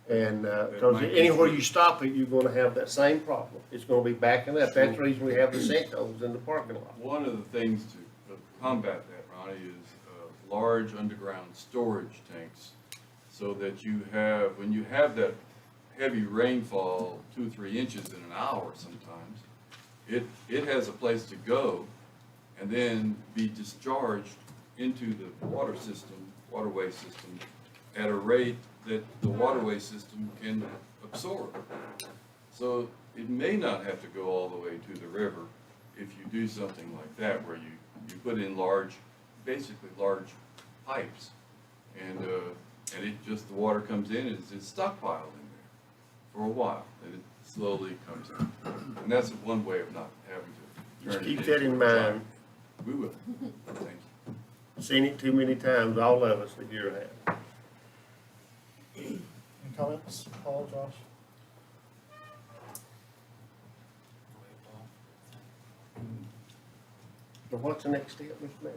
And, because anywhere you stop it, you're gonna have that same problem. It's gonna be backing up. That's the reason we have the sinkholes in the parking lot. one of the things to combat that, Ronnie, is large underground storage tanks, so that you have, when you have that heavy rainfall, 2-3 inches in an hour sometimes, it has a place to go and then be discharged into the waterway system at a rate that the waterway system can absorb. So it may not have to go all the way to the river if you do something like that, where you put in basically large pipes, and it just, the water comes in and it's stockpiled in there for a while, and it slowly comes in. And that's one way of not having to Just turn it keep into that in a mind. We will, thank you. Seen it too many times, all of us that you're at. Any comments, Paul, Josh? So what's the next step, Mr. Mayor?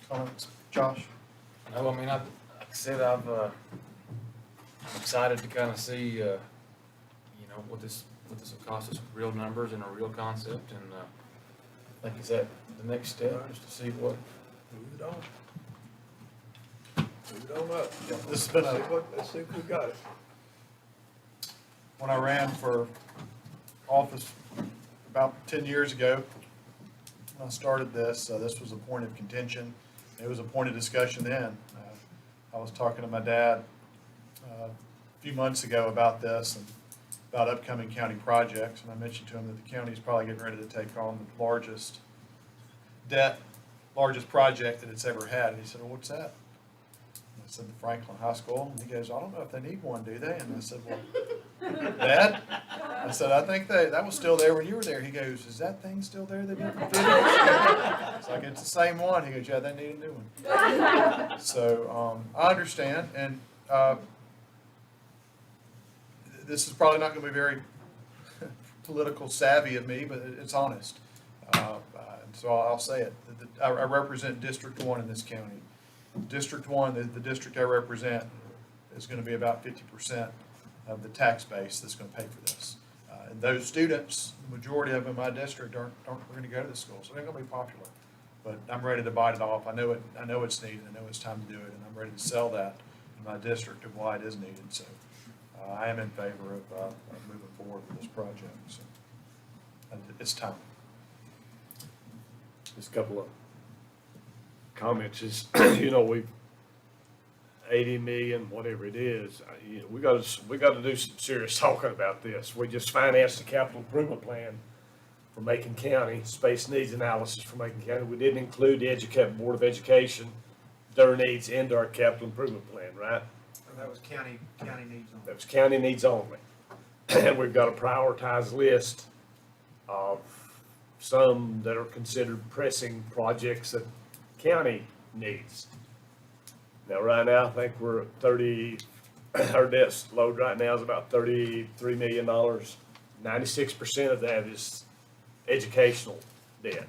Comments, Josh? No, I mean, like I said, I'm excited to kind of see, you know, what this will cost us with real numbers and a real concept, and, I think is that the next step, is to see what. Move it on. Move it on up. This has been Let's see if we got it. when I ran for office about 10 years ago, when I started this, this was a point of contention. It was a point of discussion then. I was talking to my dad a few months ago about this and about upcoming county projects, and I mentioned to him that the county is probably getting ready to take on the largest debt, largest project that it's ever had. And he said, well, what's that? I said, the Franklin High School. And he goes, I don't know if they need one, do they? And I said, well, Dad, I said, I think that was still there when you were there. He goes, is that thing still there that you configured? It's like, it's the same one. He goes, yeah, they need a new one. So, I understand, and, this is probably not gonna be very political savvy of me, but it's honest. So I'll say it. I represent District 1 in this county. District 1, the district I represent, is gonna be about 50% of the tax base that's gonna pay for this. And those students, the majority of them in my district aren't gonna go to the school, so they're gonna be popular. But I'm ready to bite it off. I know it's needed, I know it's time to do it, and I'm ready to sell that in my district of why it is needed, so. I am in favor of moving forward with this project, so. And it's time. Just a couple of comments is, we've 80 million, whatever it is, we gotta do some serious talking about this. We just financed the capital improvement plan for Macon County, space needs analysis for Macon County. We didn't include the Board of Education, their needs into our capital improvement plan, right? That was county needs only. That was county needs only. And we've got a prioritized list of some that are considered pressing projects that county needs. Now, right now, I think we're at 30, our debt load right now is about $33 million. 96% of that is educational debt.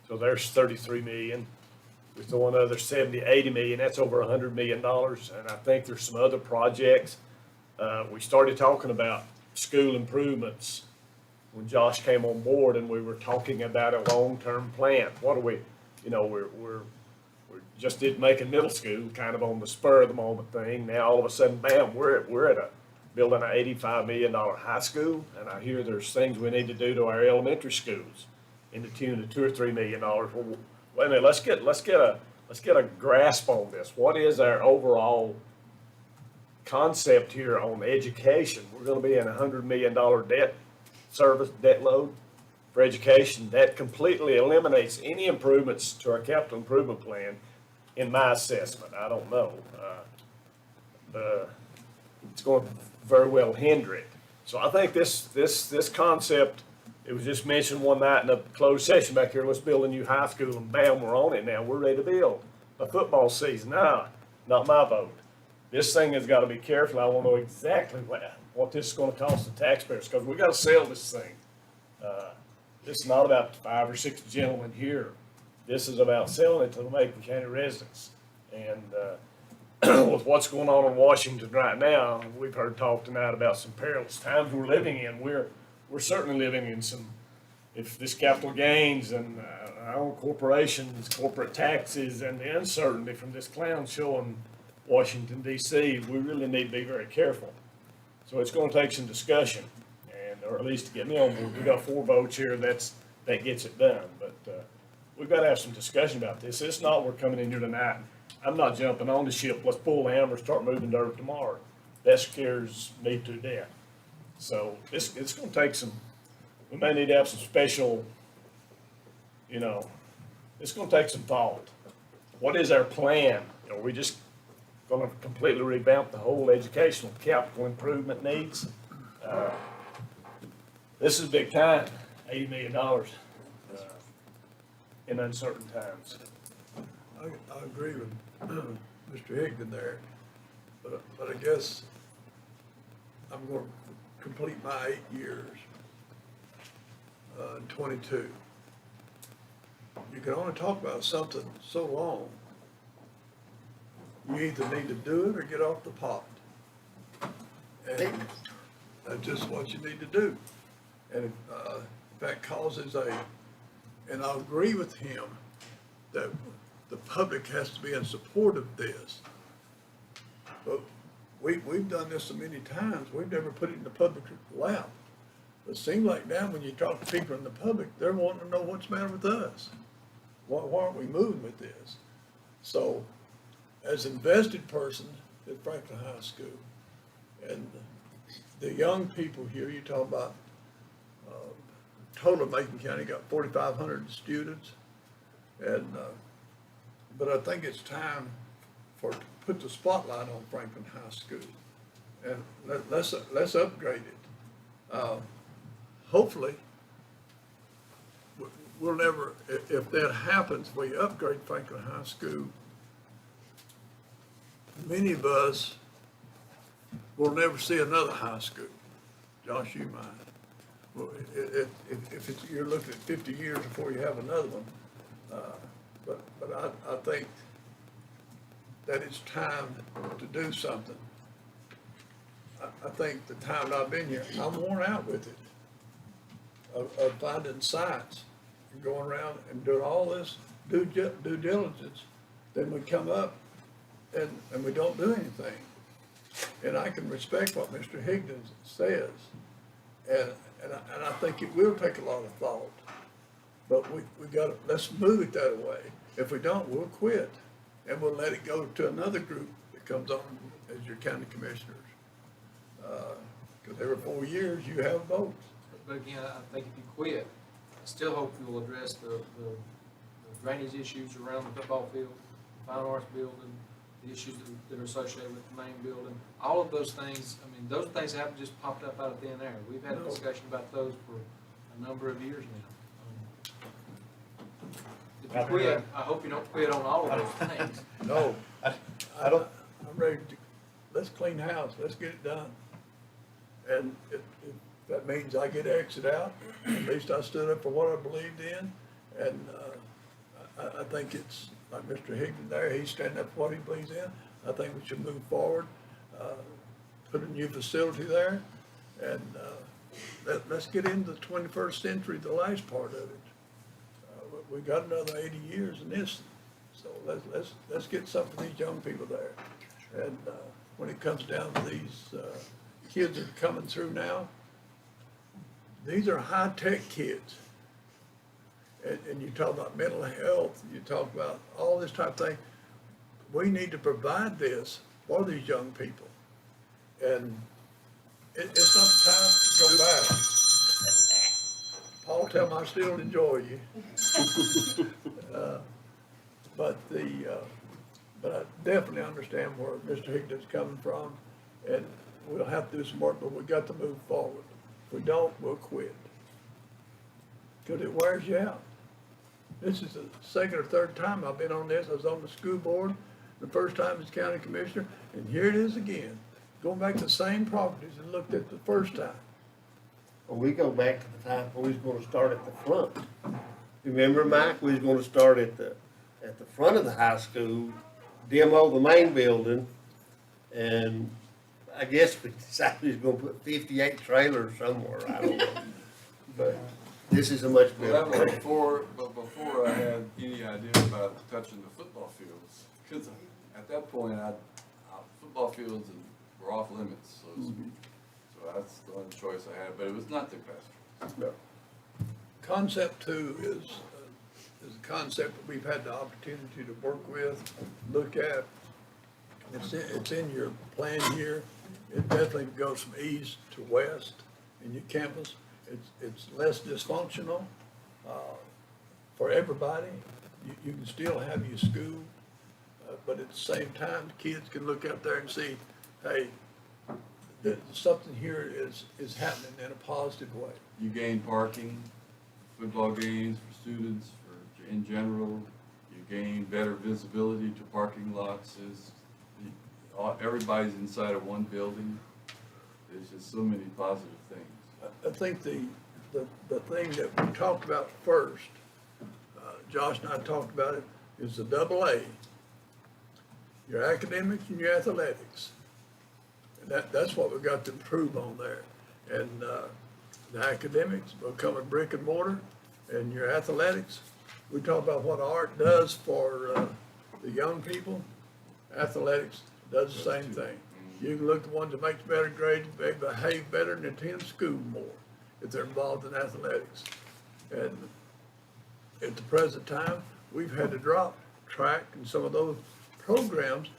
So there's 33 million. We throw another 70, 80 million, that's over $100 million. And I think there's some other projects. We started talking about school improvements when Josh came on board, and we were talking about a long-term plan. What are we, we're just did Macon Middle School, kind of on the spur of the moment thing. Now all of a sudden, bam, we're at building an $85 million high school, and I hear there's things we need to do to our elementary schools in the tune of $2 or $3 million. Well, wait a minute, let's get a grasp on this. What is our overall concept here on education? We're gonna be in a $100 million debt load for education. That completely eliminates any improvements to our capital improvement plan, in my assessment. I don't know. It's going to very well hinder it. So I think this concept, it was just mentioned one night in a closed session back here, let's build a new high school, and bam, we're on it now. We're ready to build a football season. Nah, not my vote. This thing has got to be careful. I want to know exactly what this is going to cost the taxpayers, because we got to sell this thing. This is not about 5 or 6 gentlemen here. This is about selling it to the Macon County residents. And with what's going on in Washington right now, we've heard talk tonight about some perilous times we're living in. We're certainly living in some, if this capital gains and our own corporations, corporate taxes, and the uncertainty from this clown show in Washington, D.C., we really need to be very careful. So it's going to take some discussion, or at least to get me on board. We got 4 votes here, that gets it done. But we've got to have some discussion about this. It's not we're coming in here tonight. I'm not jumping on the ship. Let's pull the hammer and start moving dirt tomorrow. That scares me to death. So it's going to take some. We may need to have some special. It's going to take some thought. What is our plan? Are we just going to completely revamp the whole educational capital improvement needs? This is big time, $80 million in uncertain times. I agree with Mr. Higdon there, but I guess I'm going to complete my 8 years in 22. You can only talk about something so long. You either need to do it or get off the pot. And that's just what you need to do. And if that causes and I agree with him that the public has to be in support of this. But we've done this so many times, we've never put it in the public lap. But it seems like now when you talk to people in the public, they're wanting to know what's the matter with us. Why aren't we moving with this? So, as an invested person at Franklin High School, and the young people here, you talk about total of Macon County got 4,500 students. And, but I think it's time to put the spotlight on Franklin High School. And let's upgrade it. Hopefully, we'll never, if that happens, we upgrade Franklin High School, many of us will never see another high school. Josh, you might. Well, if it's, you're looking at 50 years before you have another one. But I think that it's time to do something. I think the time I've been here, I'm worn out with it, of finding sites and going around and doing all this due diligence. Then we come up and we don't do anything. And I can respect what Mr. Higdon says, and I think it will take a lot of thought. But we gotta, let's move it that way. If we don't, we'll quit, and we'll let it go to another group that comes on as your county commissioners. Because every 4 years, you have votes. But again, I think if you quit, I still hope you will address the drainage issues around the football field, the fine arts building, the issues that are associated with the main building. All of those things, I mean, those things haven't just popped up out of thin air. We've had a discussion about those for a number of years now. If you quit, I hope you don't quit on all of those things. No, I don't, I'm ready to, let's clean house, let's get it done. And if that means I get exit out, at least I stood up for what I believed in. And I think it's, like Mr. Higdon there, he's standing up for what he believes in. I think we should move forward, put a new facility there, and let's get into the 21st century, the last part of it. We got another 80 years in this, so let's get something for these young people there. And when it comes down to these kids that are coming through now, these are high-tech kids. And you talk about mental health, you talk about all this type of thing. We need to provide this for these young people. And it's not the time to go back. Paul, tell them I still enjoy you. But I definitely understand where Mr. Higdon's coming from, and we'll have to do some work, but we got to move forward. If we don't, we'll quit. Because it wears you out. This is the second or third time I've been on this. I was on the school board the first time as county commissioner, and here it is again, going back to the same properties and looked at the first time. Well, we go back to the time when we was gonna start at the front. Remember, Mike, we was gonna start at the front of the high school, demo the main building, and I guess we decided we was gonna put 58 trailers somewhere, I don't know. But this is a much Well, better that was plan. before I had any idea about touching the football fields. Because at that point, football fields were off limits, so to speak. So that's the only choice I had, but it was not the best choice. No. Concept 2 is a concept that we've had the opportunity to work with, look at. It's in your plan here. It definitely goes from east to west in your campus. It's less dysfunctional for everybody. You can still have your school, but at the same time, the kids can look out there and see, hey, something here is happening in a positive way. You gain parking, football games for students, in general. You gain better visibility to parking lots. Everybody's inside of one building. There's just so many positive things. I think the thing that we talked about first, Josh and I talked about it, is the AA. Your academics and your athletics. And that's what we've got to improve on there. And the academics will come with brick and mortar, and your athletics, we talk about what art does for the young people. Athletics does the same thing. You can look at the ones that make better grades, they behave better and attend school more if they're involved in athletics. And at the present time, we've had to drop track and some of those programs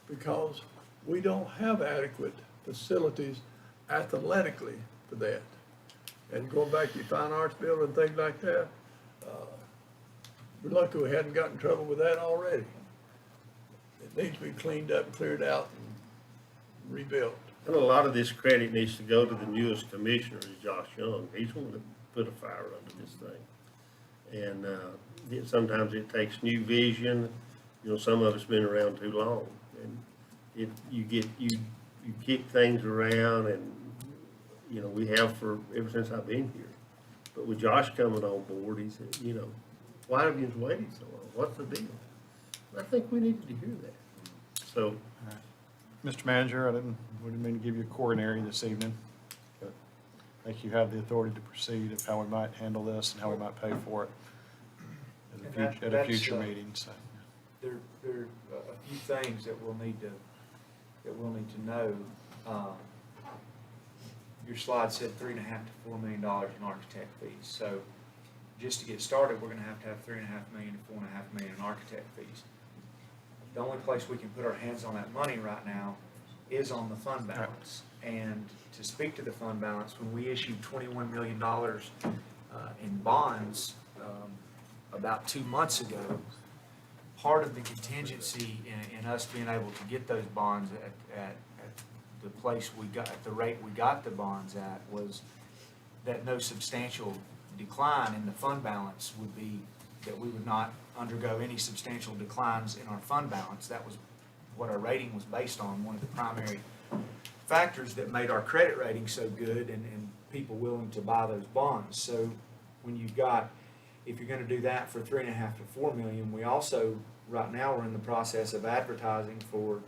because we don't have adequate facilities athletically for that. And going back to your fine arts building and things like that, We're lucky we hadn't gotten in trouble with that already. It needs to be cleaned up, cleared out, and rebuilt. And a lot of this credit needs to go to the newest commissioner, is Josh Young. He's one that put a fire under this thing. And, sometimes it takes new vision. You know, some of it's been around too long. And you kick things around and, you know, we have ever since I've been here. But with Josh coming on board, he said, you know, why have you waited so long? What's the deal? I think we needed to hear that. So, Mr. Manager, we didn't mean to give you a coronary this evening. I think you have the authority to proceed of how we might handle this and how we might pay for it at a future meeting, so. There are a few things that we'll need to know. Your slide said $3.5 to $4 million in architect fees. So just to get started, we're gonna have $3.5 million to $4.5 million in architect fees. The only place we can put our hands on that money right now is on the fund balance. And to speak to the fund balance, when we issued $21 million in bonds about 2 months ago, part of the contingency in us being able to get those bonds at the place we got, at the rate we got the bonds at, was that no substantial decline in the fund balance would be, that we would not undergo any substantial declines in our fund balance. That was what our rating was based on, one of the primary factors that made our credit rating so good and people willing to buy those bonds. So when you've got, if you're gonna do that for $3.5 to $4 million, we also, right now, we're in the process of advertising for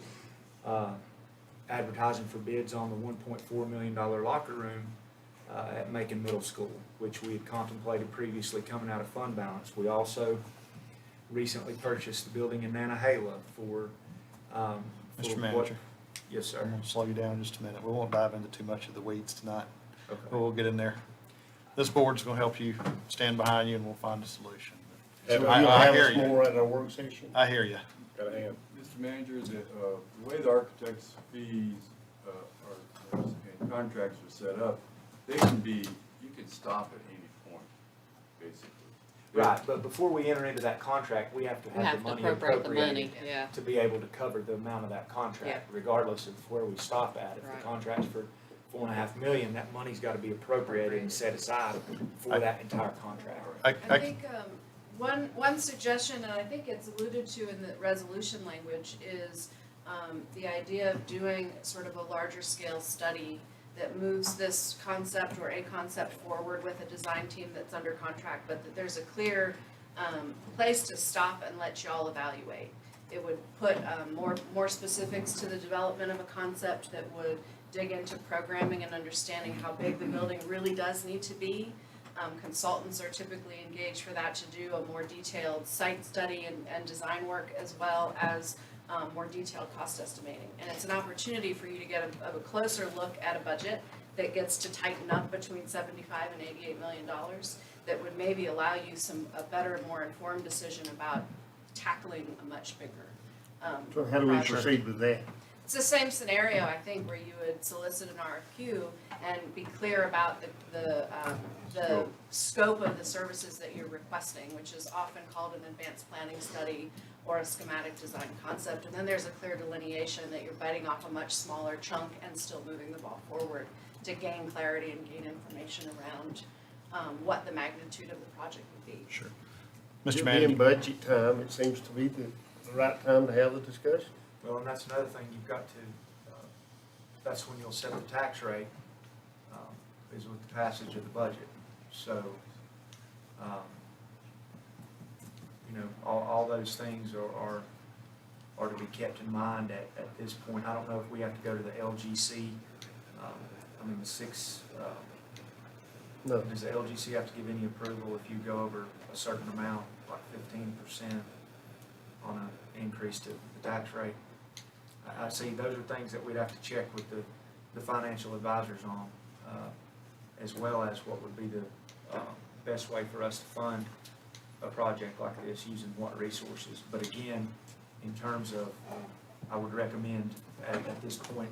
bids on the $1.4 million locker room at Macon Middle School, which we had contemplated previously coming out of fund balance. We also recently purchased the building in Nantahala for Mr. Manager, Yes, sir. I'm gonna slow you down just a minute. We won't dive into too much of the weeds tonight, Okay. but we'll get in there. This board's gonna help you, stand behind you, and we'll find a solution. you'll I have hear us you. more at our work session. I hear you. Got a hand. Mr. Manager, the way the architect's fees and contracts are set up, they can be, you can stop at any point, basically. Right, but before we enter into that contract, we have to We have have the to money appropriate the money, appropriated yeah. to be able to cover the amount of that contract, regardless of where we stop at. If Right. the contract's for $4.5 million, that money's gotta be appropriated and set aside for that entire contract. I think, one suggestion, and I think it's alluded to in the resolution language, is, the idea of doing sort of a larger scale study that moves this concept or a concept forward with a design team that's under contract, but that there's a clear, place to stop and let y'all evaluate. It would put, more specifics to the development of a concept that would dig into programming and understanding how big the building really does need to be. Consultants are typically engaged for that, to do a more detailed site study and design work, as well as more detailed cost estimating. And it's an opportunity for you to get a closer look at a budget that gets to tighten up between 75 and $88 million, that would maybe allow you a better, more informed decision about tackling a much bigger So how do we project. proceed with that? It's the same scenario, I think, where you would solicit an RFQ and be clear about the scope of the services that you're requesting, which is often called an advanced planning study or a schematic design concept. And then there's a clear delineation that you're biting off a much smaller chunk and still moving the ball forward to gain clarity and gain information around what the magnitude of the project would be. Sure. It'll Mr. be in Manager, budget time, it seems to be the right time to have the discussion. Well, and that's another thing you've got to, that's when you'll set the tax rate, is with the passage of the budget. So, you know, all those things are to be kept in mind at this point. I don't know if we have to go to the LGC, No. does the LGC have to give any approval if you go over a certain amount, like 15% on an increase to the tax rate? I see those are things that we'd have to check with the financial advisors on, as well as what would be the best way for us to fund a project like this, using what resources. But again, in terms of, I would recommend at this point,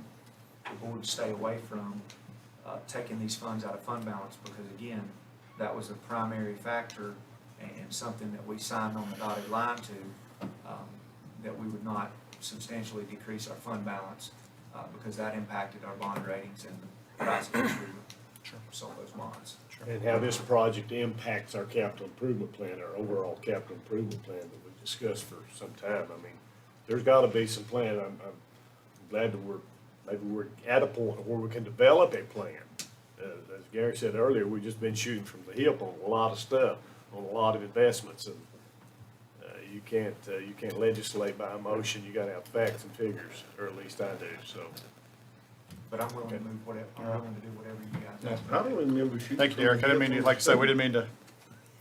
the board stay away from taking these funds out of fund balance, because again, that was a primary factor, and something that we signed on the dotted line to, that we would not substantially decrease our fund balance, because that impacted our bond ratings and the price at which we sold those bonds. And how this project impacts our capital improvement plan, our overall capital improvement plan that we've discussed for some time. I mean, there's gotta be some plan. I'm glad that maybe we're at a point where we can develop a plan. As Gary said earlier, we've just been shooting from the hip on a lot of stuff, on a lot of investments, and you can't legislate by emotion. You gotta have facts and figures, or at least I do, so. But I'm willing to move whatever, I'm willing to do whatever you guys Yeah. ask me. I don't remember shooting. Thank you, Derek. I didn't mean to, like I said, we didn't mean to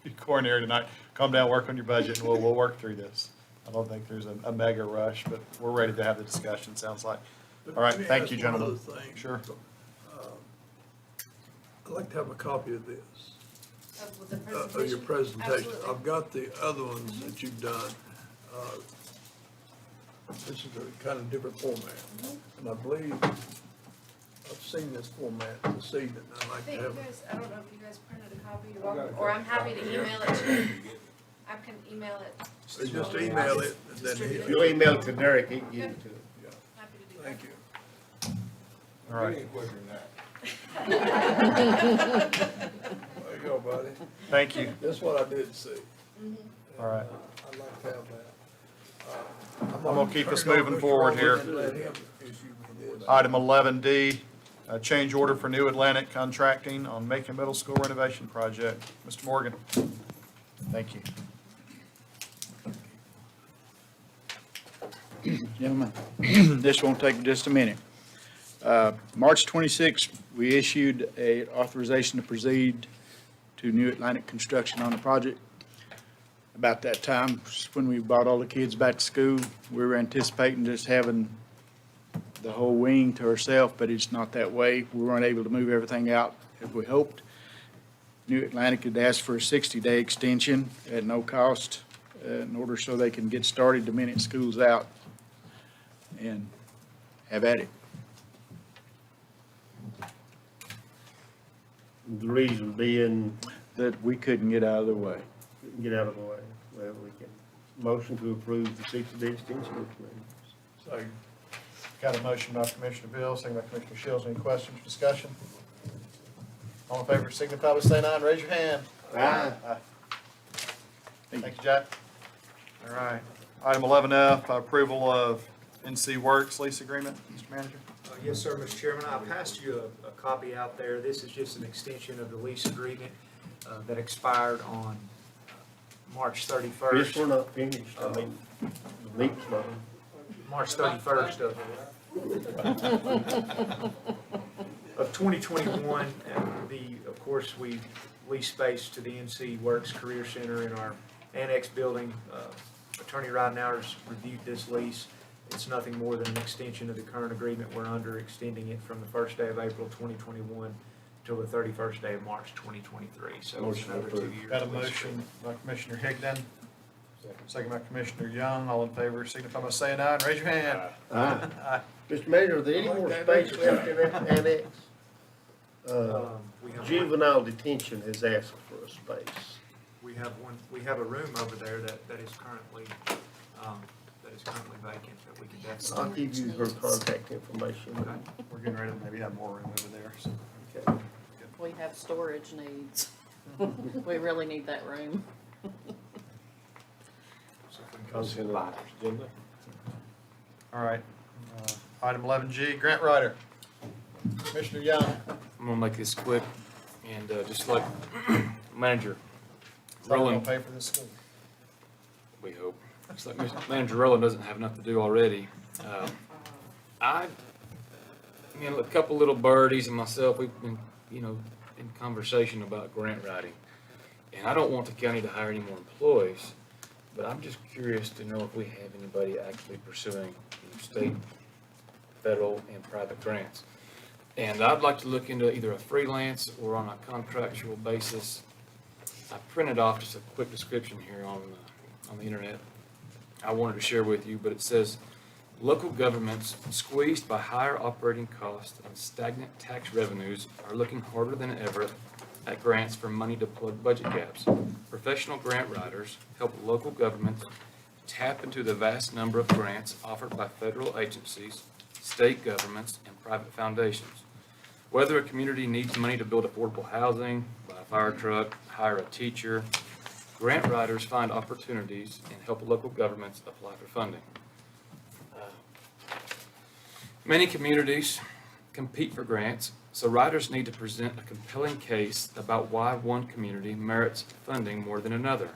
be coronary tonight. Calm down, work on your budget, and we'll work through this. I don't think there's a mega rush, but we're ready to have the discussion, sounds like. All right, Let me thank ask you, one gentlemen. other thing. Sure. I'd like to have a copy of this, Of the of your presentation. Absolutely. I've got the other ones that you've done. This is a kind of different format, and I believe I've seen this format this evening. I'd I like to think have you it. guys, I don't know if you guys printed a copy, you're welcome, or I'm happy to email it to you. I can email it. Just email it, and then If you'll email it to Derek, he can get it to him. Happy to do that. Thank you. All right, There you go, buddy. thank you. That's what I did see. All right. I'd like to have that. I'm gonna keep us turn it over moving to forward here. Robert and let him issue me this. Item 11D, change order for New Atlantic Contracting on Macon Middle School renovation project. Mr. Morgan. Thank you. Gentlemen, this won't take just a minute. March 26th, we issued a authorization to proceed to New Atlantic Construction on the project. About that time, when we brought all the kids back to school, we were anticipating just having the whole wing to ourselves, but it's not that way. We weren't able to move everything out as we hoped. New Atlantic had asked for a 60-day extension at no cost in order so they can get started the minute school's out and have at it. The reason being, That we couldn't get out of the way. get out of the way. Well, we can motion to approve the 60-day extension. So, Got a motion by Commissioner Bill, second by Commissioner Shields. Any questions, discussion? All in favor signify by saying aye and raise your hand. Aye. Thank you, Jack. All right. Item 11F, approval of NC Works lease agreement. Mr. Manager? Yes, sir, Mr. Chairman. I passed you a copy out there. This is just an extension of the lease agreement that expired on March 31st. This we're not finished, I mean, the leaks not. March 31st of 2021. Of course, we lease space to the NC Works Career Center in our annex building. Attorney Ridenhour's reviewed this lease. It's nothing more than an extension of the current agreement we're under, extending it from the first day of April 2021 till the 31st day of March 2023. So it's Motion another approved. 2 years. Got a of lease motion by Commissioner Higdon, second by Commissioner Young. All in favor signify by saying aye and raise your hand. Aye. Aye. Mr. Manager, are there any more space left in that annex? We have one- Juvenile detention has asked for a space. We have a room over there that is currently vacant that we can definitely. I'll give you her contact information. We're getting ready to maybe have more room over there, so. Okay. We have storage needs. We really need that room. Consent of agenda. All right. Item 11G, grant writer. Commissioner Young. I'm gonna make this quick and just like Manager Probably Rowland, gonna pay for this school. we hope, just like Manager Rowland doesn't have enough to do already. I mean, a couple little birdies and myself, we've been, in conversation about grant writing. And I don't want the county to hire any more employees, but I'm just curious to know if we have anybody actually pursuing state, federal, and private grants. And I'd like to look into either a freelance or on a contractual basis. I printed off just a quick description here on the internet I wanted to share with you, but it says, local governments squeezed by higher operating costs and stagnant tax revenues are looking harder than ever at grants for money to plug budget gaps. Professional grant writers help local governments tap into the vast number of grants offered by federal agencies, state governments, and private foundations. Whether a community needs money to build affordable housing, buy a fire truck, hire a teacher, grant writers find opportunities and help local governments apply for funding. Many communities compete for grants, so writers need to present a compelling case about why one community merits funding more than another.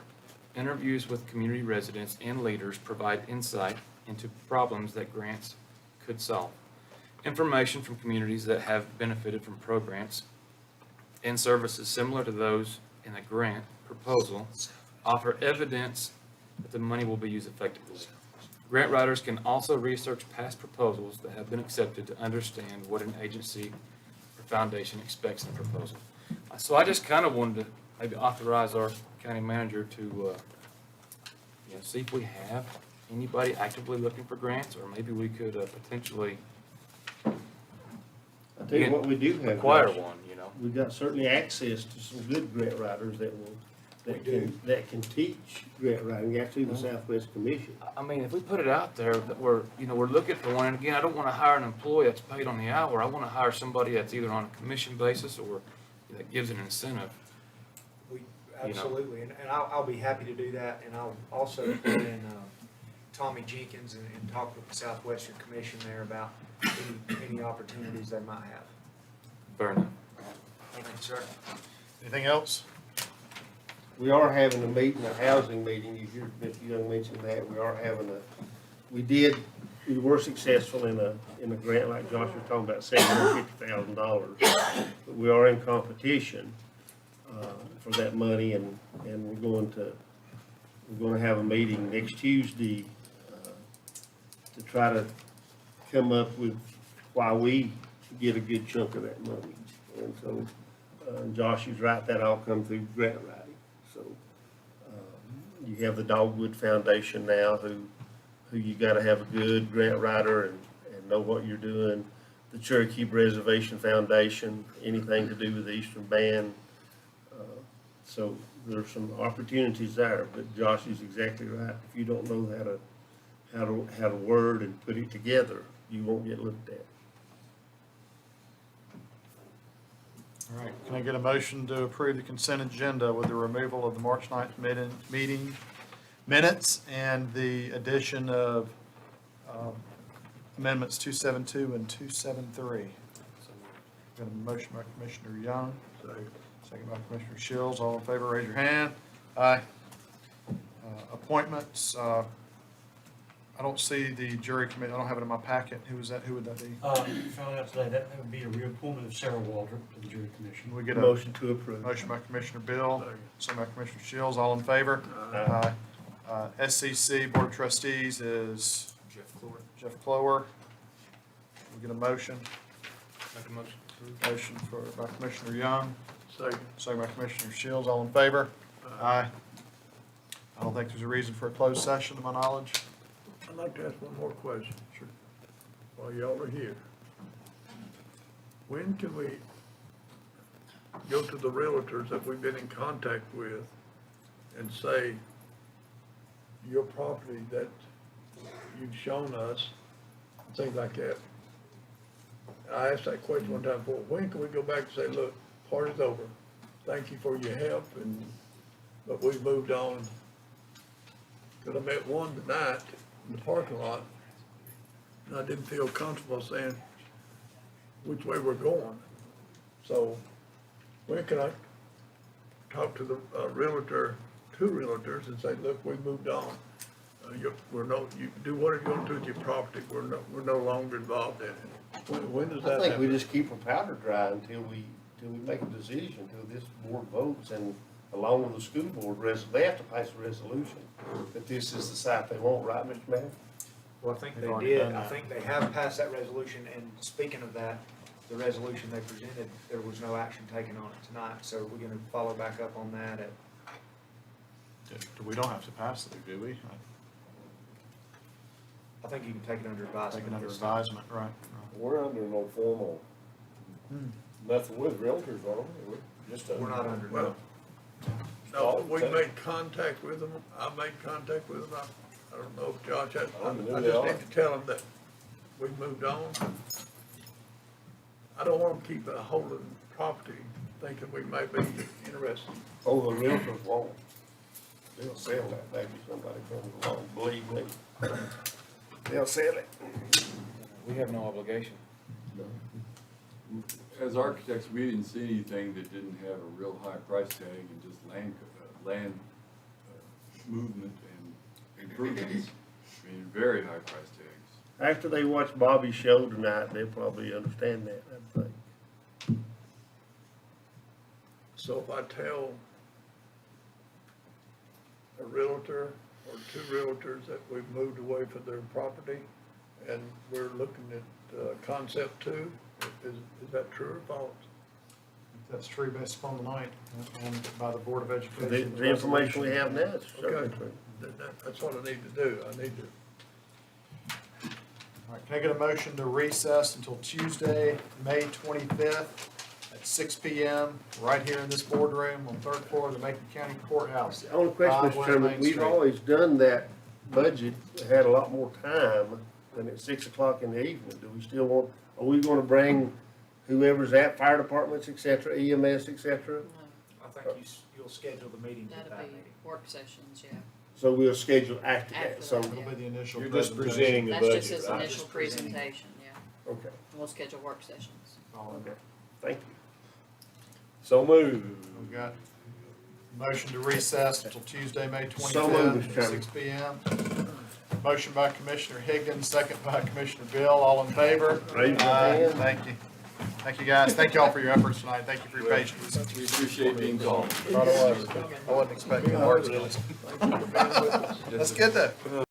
Interviews with community residents and leaders provide insight into problems that grants could solve. Information from communities that have benefited from programs and services similar to those in a grant proposal offer evidence that the money will be used effectively. Grant writers can also research past proposals that have been accepted to understand what an agency or foundation expects in a proposal. So I just kind of wanted to maybe authorize our county manager to, see if we have anybody actively looking for grants, or maybe we could potentially I tell you what, we do have. acquire Josh. one, We've got certainly access to some good grant writers that can teach grant writing, actually the Southwest Commission. I mean, if we put it out there that we're looking for one, and again, I don't want to hire an employee that's paid on the hour. I want to hire somebody that's either on a commission basis or that gives an incentive. We, absolutely, and I'll be happy to do that, and I'll also put in Tommy Jenkins and talk with the Southwestern Commission there about any opportunities they might have. Fair enough. Thank you, sir. Anything else? We are having a meeting, a housing meeting, you heard Mr. Young mention that, we were successful in a grant like Josh was talking about, $750,000. But we are in competition, for that money, and we're going to have a meeting next Tuesday, to try to come up with why we get a good chunk of that money. And so, Josh is right, that all come through grant writing. So, you have the Dogwood Foundation now, who you gotta have a good grant writer and know what you're doing. The Cherokee Reservation Foundation, anything to do with the Eastern Band. So there's some opportunities there, but Josh is exactly right. If you don't know how to word and put it together, you won't get looked at. All right, can I get a motion to approve the consent agenda with the removal of the March 9th meeting minutes and the addition of amendments 272 and 273? Got a motion by Commissioner Young, second by Commissioner Shields. All in favor, raise your hand. Aye. Appointments, I don't see the jury committee, I don't have it in my packet. Who is that? Who would that be? You found out today, that would be a reappointment of Sarah Waldrop to the jury commission. Can we get a Motion to approve. motion by Commissioner Bill, second by Commissioner Shields. All in favor? Aye. SCC Board of Trustees is Jeff Clower. We get a motion. Make a motion. Motion by Commissioner Young, Second. second by Commissioner Shields. All in favor? Aye. I don't think there's a reason for a closed session, to my knowledge. I'd like to ask one more question. Sure. While y'all are here. When can we go to the realtors that we've been in contact with and say, your property that you've shown us, things like that? I asked that question one time before. When can we go back and say, look, party's over. Thank you for your help, but we've moved on. Because I met one tonight in the parking lot, and I didn't feel comfortable saying which way we're going. So when can I talk to the two realtors and say, look, we moved on. You do whatever you want to do with your property. We're no longer involved in it. When does that I think happen? we just keep our powder dry until we make a decision, until this board votes, and along with the school board, they have to pass a resolution that this is the site they want, right, Mr. Mayor? Well, I think They've they already did. done I that. think they have passed that resolution, and speaking of that, the resolution they presented, there was no action taken on it tonight, so we're gonna follow back up on that at. We don't have to pass it, do we? I think you can take it under advisement. Taken under advisement, right. We're under no formal, nothing with realtors on it, we're just. We're not under, Well, No, we made contact with them, I made contact with them, I don't know if Josh had, I just need to tell them that we moved on. I don't want them to keep holding property, thinking we may be interested. Oh, the realtors won't. They'll sell that baby, somebody comes along, believe me. They'll sell it. We have no obligation. As architects, we didn't see anything that didn't have a real high price tag and just land movement and improvements. I mean, very high price tags. After they watch Bobby's show tonight, they'll probably understand that, I think. So if I tell a realtor or two realtors that we've moved away from their property and we're looking at concept two, is that true or false? That's true based upon the night and by the Board of The, Education. the information we have now is certainly Okay. true. That's what I need to do. I need to, All right, can I get a motion to recess until Tuesday, May 25th at 6 PM, right here in this boardroom on the third floor of the Macon County Courthouse? The only question, 5 Mr. West Chairman, Main we've Street. always done that budget, had a lot more time than at 6 o'clock in the evening. Do we still want, are we gonna bring whoever's at fire departments, et cetera, EMS, et cetera? I think you'll schedule the meetings at That'll that be meeting. work sessions, yeah. So we'll schedule after After that, so, that, It'll be the initial You're just presentation. presenting the budget, That's just his right? initial Just presenting. presentation, yeah. okay, We'll schedule work sessions. okay, thank you. So moved. We've got motion to recess until Tuesday, May So moved, Mr. 25th, Chairman. 6 PM. Motion by Commissioner Higgins, second by Commissioner Bill, all in favor? Raise your Aye. hand. Thank you. Thank you, guys. Thank you all for your efforts tonight. Thank you for your patience. We appreciate being called. I wasn't expecting words, really. That's good though.